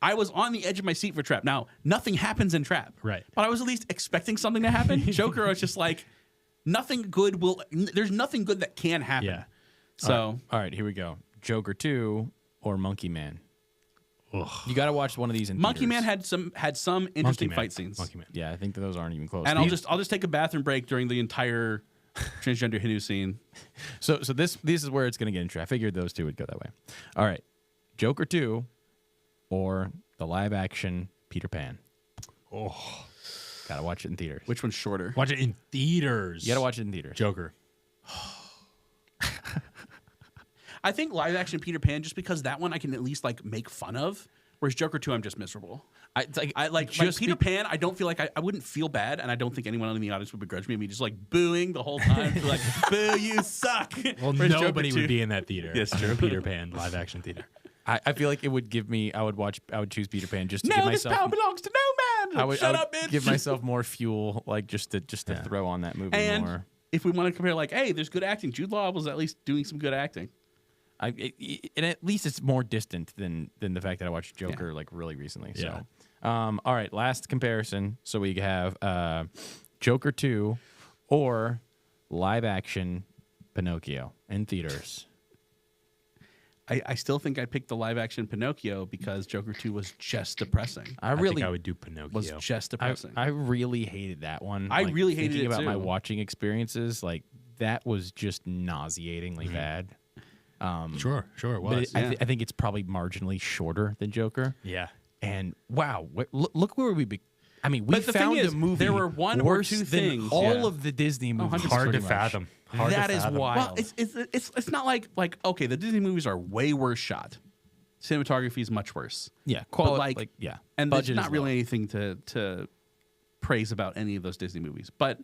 I was on the edge of my seat for Trap. Now, nothing happens in Trap.
Right.
But I was at least expecting something to happen. Joker, I was just like, there's nothing good that can happen.
Yeah.
So,
All right, here we go. Joker 2 or Monkey Man. You got to watch one of these in
Monkey
theaters.
Man had some interesting fight scenes.
Monkey Man.
Yeah, I think that those aren't even close.
And I'll just take a bathroom break during the entire transgender Hindu scene.
So this is where it's going to get interesting. I figured those two would go that way. All right, Joker 2 or the live action Peter Pan.
Oh,
Got to watch it in theaters.
Which one's shorter?
watch it in theaters.
You got to watch it in theaters.
Joker.
I think live action Peter Pan, just because that one I can at least like make fun of, whereas Joker 2 I'm just miserable. I like Peter Pan. I don't feel like I wouldn't feel bad, and I don't think anyone in the audience would begrudge me just like booing the whole time. Like, boo, you suck.
Well,
Whereas Joker
nobody
2
would be in that theater.
Yes, true.
Peter Pan live action theater.
I feel like it would give me. I would choose Peter Pan just to
No,
give
this
myself.
power belongs to no man.
I would,
Shut
I would
up, bitch.
give myself more fuel, like just to throw on that movie
And
more.
if we want to compare, like, hey, there's good acting. Jude Law was at least doing some good acting.
And at least it's more distant than the fact that I watched Joker like really recently.
Yeah.
So, all right, last comparison. So we have Joker 2 or live action Pinocchio in theaters.
I still think I picked the live action Pinocchio because Joker 2 was just depressing.
I think I would do Pinocchio.
Was just depressing.
I really hated that one.
I really hated
thinking
it,
about my
too.
watching experiences. Like that was just nauseatingly bad.
Sure, it
But
was.
I think it's probably marginally shorter than Joker.
Yeah.
And wow, look where we. I mean, we
But the thing
found
is,
a movie
there were one or
worse
two
than
things,
all
yeah.
of the Disney movies.
100%.
Hard to
pretty much.
fathom.
That is wild.
Well, it's not like okay, the Disney movies are way worse shot. Cinematography is much worse.
Yeah,
But
quality.
yeah, and
budget
there's
is
not really
low.
anything to praise about any of those Disney movies. But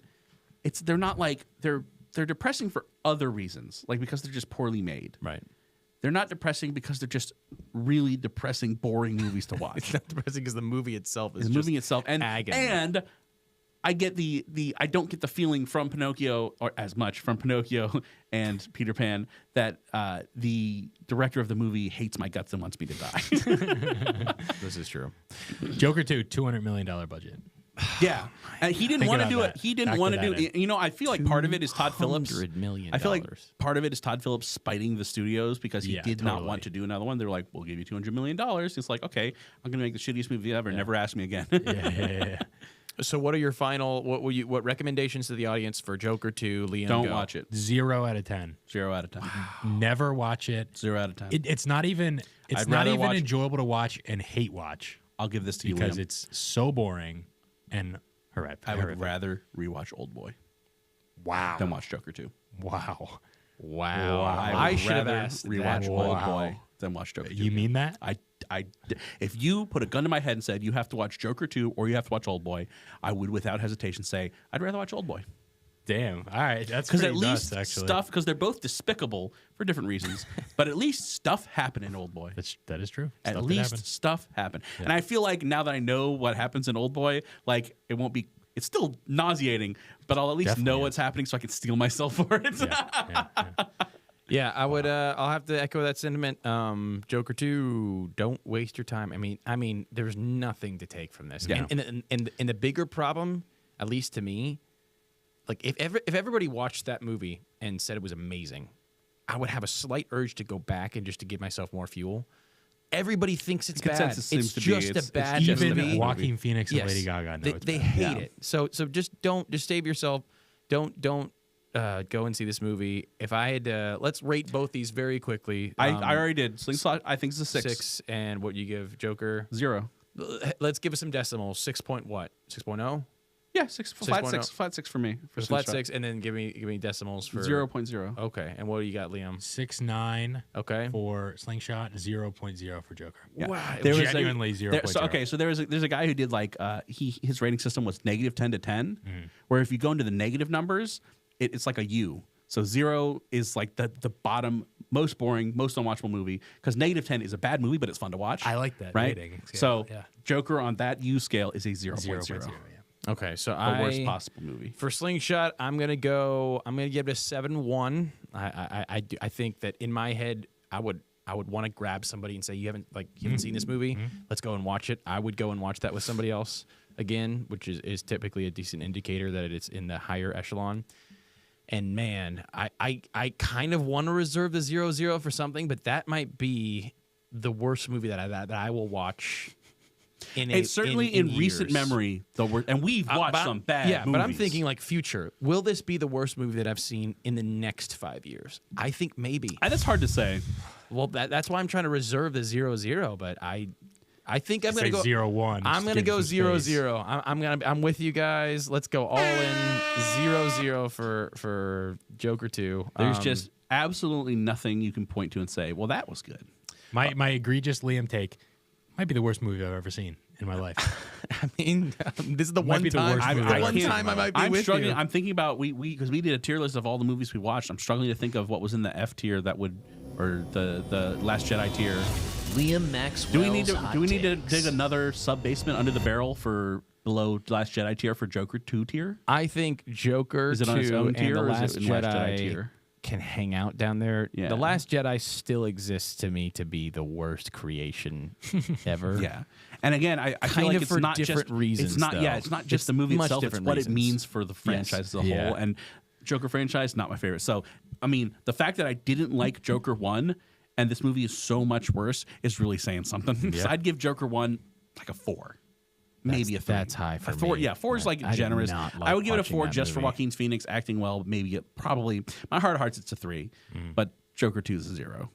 they're not like they're depressing for other reasons, like because they're just poorly made.
Right.
They're not depressing because they're just really depressing, boring movies to watch.
It's not depressing because the movie itself is
The movie itself, and
agony.
and I get the I don't get the feeling from Pinocchio or as much from Pinocchio and Peter Pan that the director of the movie hates my guts and wants me to die.
This is true.
Joker 2, $200 million budget.
Yeah, and he didn't
Think
want to
about
do
that.
it. He didn't
Factor
want to
that
do
in.
it. You know, I feel like part of it is Todd Phillips.
$200 million.
I feel like part of it is Todd Phillips spiting the studios because he
Yeah,
did not
totally.
want to do another one. They're like, "We'll give you $200 million." It's like, okay, I'm gonna make the shittiest movie ever. Never ask me again.
Yeah.
So, what are your final? What recommendations to the audience for Joker 2? Liam,
Don't
go.
watch it.
0 out of 10.
0 out of 10.
Never watch it.
0 out of 10.
It's not even
I'd rather watch-
enjoyable to watch and hate watch
I'll give this to you
because
Liam.
it's so boring and horrific.
I would rather rewatch Old Boy
Wow.
than watch Joker 2.
Wow.
Wow.
I would
should have
rather
asked
rewatch
that.
Old
Wow.
Boy than watch Joker 2.
You mean that?
If you put a gun to my head and said you have to watch Joker 2 or you have to watch Old Boy, I would without hesitation say I'd rather watch Old Boy.
Damn. All right. That's
Because
pretty
at least
nuts, actually.
stuff, because they're both despicable for different reasons, but at least stuff happened in Old Boy.
That is true.
At
Stuff did
least
happen.
stuff happened. And I feel like now that I know what happens in Old Boy, like it won't be, it's still nauseating, but I'll at least
Definitely
know
is.
what's happening so I can steel myself for it.
Yeah.
Yeah, I would. I'll have to echo that sentiment. Joker 2. Don't waste your time. I mean, there's nothing to take from this.
Yeah.
And the bigger problem, at least to me, like if everybody watched that movie and said it was amazing, I would have a slight urge to go back and just to give myself more fuel. Everybody thinks it's bad.
consensus seems
It's
to be
just
it's
a bad
just a
Even
bad
movie.
movie.
Joaquin Phoenix and
Yes.
Lady Gaga know it's
They
bad.
hate
Yeah.
it. So just save yourself. Don't go and see this movie. If I had to, let's rate both these very quickly.
I already did. Slingshot, I think, is a 6.
And what you give Joker?
0.
Let's give us some decimals. 6 point what? 6.0?
Yeah, flat six for me. For
flat
Slingshot.
6, and then give me decimals for
0.0.
Okay, and what do you got, Liam?
6.9
Okay.
for Slingshot, 0.0 for Joker.
Yeah.
Wow,
There was
Genuinely 0.0.
So there's a guy who did like his rating system was -10 to 10, where if you go into the negative numbers, it's like a U. So 0 is like the bottom, most boring, most unwatchable movie, because -10 is a bad movie, but it's fun to watch.
I like that
right?
rating scale,
So
yeah.
Joker on that U scale is a 0.0.
0.0, yeah.
Okay, so
The worst possible movie.
For Slingshot, I'm gonna give it a 7-1. I think that in my head, I would want to grab somebody and say, you haven't seen this movie, let's go and watch it. I would go and watch that with somebody else again, which is typically a decent indicator that it's in the higher echelon. And man, I kind of want to reserve the 0.0 for something, but that might be the worst movie that I will watch.
It's certainly in recent memory, and we've watched some bad movies.
But I'm thinking like future. Will this be the worst movie that I've seen in the next 5 years? I think maybe.
That's hard to say.
Well, that's why I'm trying to reserve the 0.0. But I think I'm gonna go
0.1.
I'm gonna go 0.0. I'm with you guys. Let's go all in 0.0 for Joker 2.
There's just absolutely nothing you can point to and say, well, that was good.
My egregious Liam take might be the worst movie I've ever seen in my life.
I mean, this is the
Might
one
be the
time.
worst movie
The
I've
one
ever seen.
time I might be
I'm
with
struggling.
you.
I'm thinking about because we did a tier list of all the movies we watched. I'm struggling to think of what was in the F tier that would, or the Last Jedi tier.
Liam Maxwell's
Do we need to
hot
dig another sub basement under the barrel for below Last Jedi tier for Joker 2 tier?
I think Joker
Is it on its
2
own
and
tier,
The
or is it
Last
in Last Jedi
Jedi
tier?
can hang out down there.
Yeah.
The Last Jedi still exists to me to be the worst creation ever.
Yeah, and again, I feel
Kind
like
of
it's
for
not
different
just
reasons,
It's not
though.
it's not just
It's
the movie
much
itself. It's
different
what
reasons.
it means for the franchise as a
Yeah.
whole. And Joker franchise not my favorite. So I mean, the fact that I didn't like Joker 1 and this movie is so much worse is really saying something. So I'd give Joker 1 like a 4. Maybe a 3.
That's high for
a 4,
me.
Yeah, 4 is like
I did
generous.
not like
I would give it a
watching
4
that
just for
movie.
Joaquin Phoenix acting well. Maybe probably my heart of hearts it's a 3, but Joker 2 is a 0.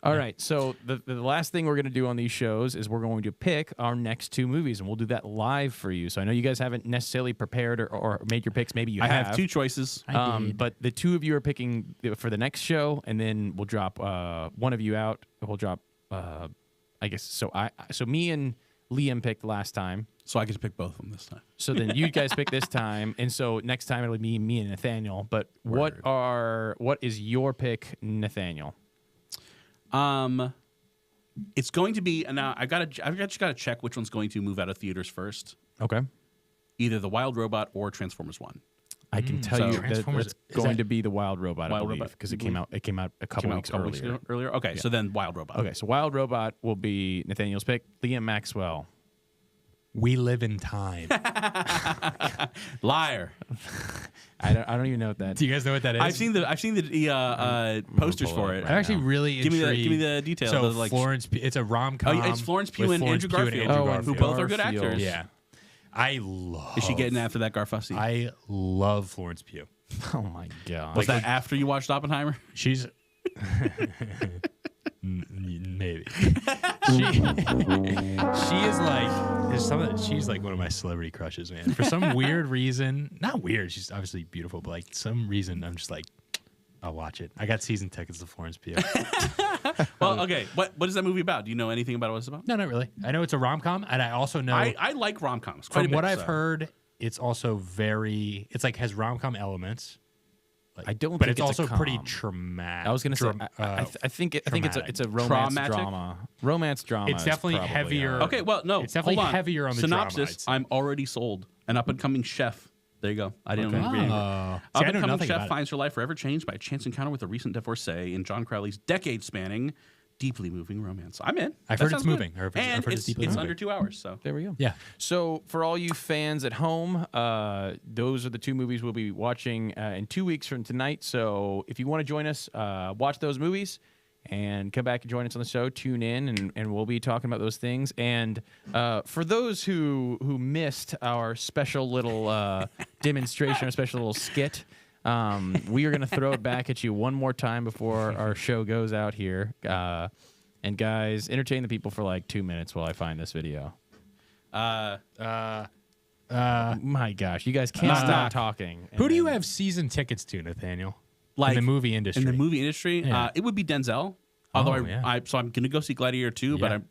All right, so the last thing we're going to do on these shows is we're going to pick our next 2 movies, and we'll do that live for you. So I know you guys haven't necessarily prepared or made your picks. Maybe you
I
have.
have 2 choices.
But the 2 of you are picking for the next show, and then we'll drop one of you out. We'll drop, I guess. So me and Liam picked last time.
So I get to pick both of them this time.
So then you guys pick this time, and so next time it'll be me and Nathaniel. But what is your pick, Nathaniel?
It's going to be, and now I've just got to check which one's going to move out of theaters first.
Okay.
Either The Wild Robot or Transformers 1.
I can tell
So
you that
Transformers-
it's
is
going
that-
to be the Wild Robot,
Wild
I believe,
Robot,
because
you
it came out. It came out a couple weeks earlier.
Okay, so then Wild Robot.
Okay, so Wild Robot will be Nathaniel's pick. Liam Maxwell.
We live in time.
Liar.
I don't even know what that.
Do you guys know what that is?
I've seen the posters
pull
for
it
it.
right
I'm actually really
Give
intrigued.
me the details.
So
Like,
it's a rom-com.
it's Florence Pugh
with
and
Florence
Andrew
Pugh
Garfield,
Oh, and
who both are good
Garfield.
actors.
Yeah. I love.
Is she getting after that Garfussy?
I love Florence Pugh.
Oh my god.
Was that after you watched Oppenheimer?
She's maybe. She is like there's some of she's like one of my celebrity crushes, man. For some weird reason, not weird. She's obviously beautiful, but like some reason, I'm just like, I'll watch it. I got season tickets to Florence Pugh.
Well, okay. What is that movie about? Do you know anything about what it's about?
No, not really. I know it's a rom-com, and I also know
I like rom-coms. Quite a
from
bit,
what I've
so.
heard, it's also very. It's like has rom-com elements. Like,
I don't
but
think
it's
it's a
also pretty
com.
traumatic.
I was gonna say, I think it's a romance
Traumatic?
drama. Romance drama.
It's
is
definitely
probably
heavier.
Okay, well, no.
It's definitely
hold on.
heavier on the
synopsis.
drama, I'd say.
I'm already sold. An up-and-coming chef. There you go. I didn't
Okay.
read it.
See, I know
Up-and-coming
nothing
chef
about it.
finds her life forever changed by a chance encounter with a recent divorcee in John Crowley's decade-spanning, deeply moving romance. I'm in.
I've
That
heard it's
sounds good.
moving. I've heard
And
it's
it's
deeply moving.
under 2 hours. So
There we go.
Yeah.
So for all you fans at home, those are the 2 movies we'll be watching in 2 weeks from tonight. So if you want to join us, watch those movies and come back and join us on the show. Tune in, and we'll be talking about those things. And for those who missed our special little demonstration, our special little skit, we are going to throw it back at you one more time before our show goes out here. And guys, entertain the people for like 2 minutes while I find this video. My gosh, you guys can't stop talking.
Who do you
And
have season tickets to, Nathaniel?
Like,
in the movie industry.
In the movie industry,
Yeah.
it would be Denzel. Although
yeah.
so I'm going to go see Gladiator 2, but
Yeah.
I'm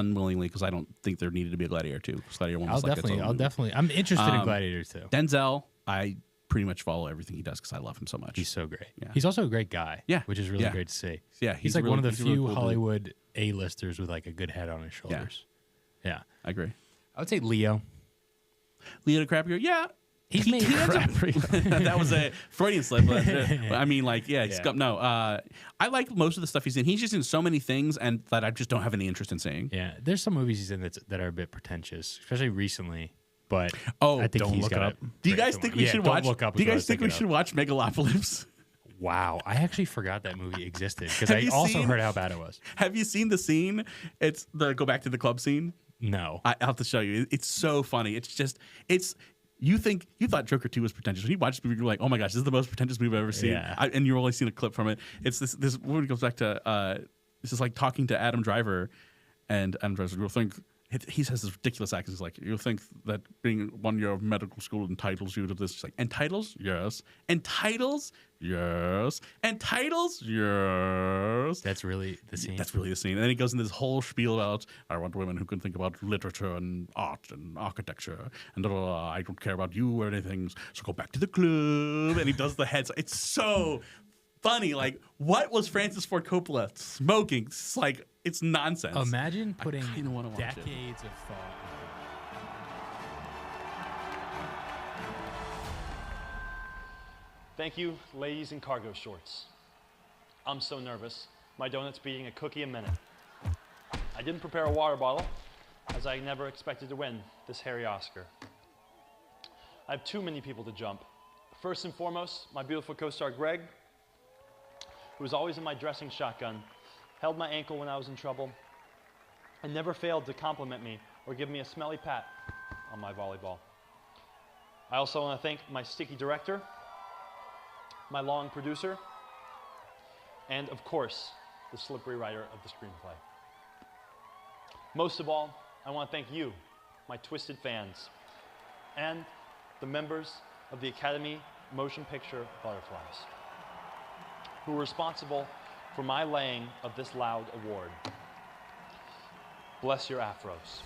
unwillingly because I don't think there needed to be a Gladiator 2. Gladiator 1 was
I'll definitely. I'm interested in Gladiator too.
Denzel, I pretty much follow everything he does because I love him so much.
He's so great.
Yeah.
He's also a great guy.
Yeah.
Which is really
Yeah.
great to see.
Yeah,
He's
he's
like
really-
one of the
he's a really
few
cool dude.
Hollywood A-listers with like a good head on his shoulders. Yeah.
I agree.
I would say Leo.
Leo DiCaprio, yeah.
He's made
That was a Freudian slip. But, I mean, like, yeah.
Yeah.
No, I like most of the stuff he's in. He's just in so many things and that I just don't have any interest in seeing.
Yeah. There's some movies he's in that are a bit pretentious, especially recently. But
Oh,
I think
don't
he's
look it
got
up.
a
Do you
great
guys
film.
think we
Yeah,
should
don't
watch?
look up
Do you
is what I
guys
was
think we
thinking
should watch Megalopolis?
Wow, I actually forgot that movie existed because
Have
I
you
also
seen-
heard how bad it was.
Have you seen the scene? It's the go back to the club scene.
No.
I'll have to show you. It's so funny. It's. You thought Joker 2 was pretentious. When you watch this movie, you're like, oh my gosh, this is the most pretentious movie I've ever seen.
Yeah.
And you've only seen a clip from it. It's this woman goes back to this is like talking to Adam Driver, and Adam Driver, you'll think he says this ridiculous accent. He's like, you'll think that being 1 year of medical school entitles you to this. She's like, entitles? Yes. Entitles? Yes. Entitles? Yes.
That's really the scene.
That's really the scene. And then he goes into this whole spiel about, I want women who can think about literature and art and architecture. And I don't care about you or anything. So go back to the club. And he does the heads. It's so funny. Like, what was Francis Ford Coppola smoking? It's like, it's nonsense.
Imagine putting
kinda wanna watch it.
decades of thought.
Thank you, ladies in cargo shorts. I'm so nervous. My donut's beating a cookie a minute. I didn't prepare a water bottle, as I never expected to win this hairy Oscar. I have too many people to jump. First and foremost, my beautiful co-star Greg, who was always in my dressing shotgun, held my ankle when I was in trouble, and never failed to compliment me or give me a smelly pat on my volleyball. I also want to thank my sticky director, my long producer, and of course, the slippery writer of the screenplay. Most of all, I want to thank you, my twisted fans, and the members of the Academy Motion Picture Butterflies, who were responsible for my laying of this loud award. Bless your afros.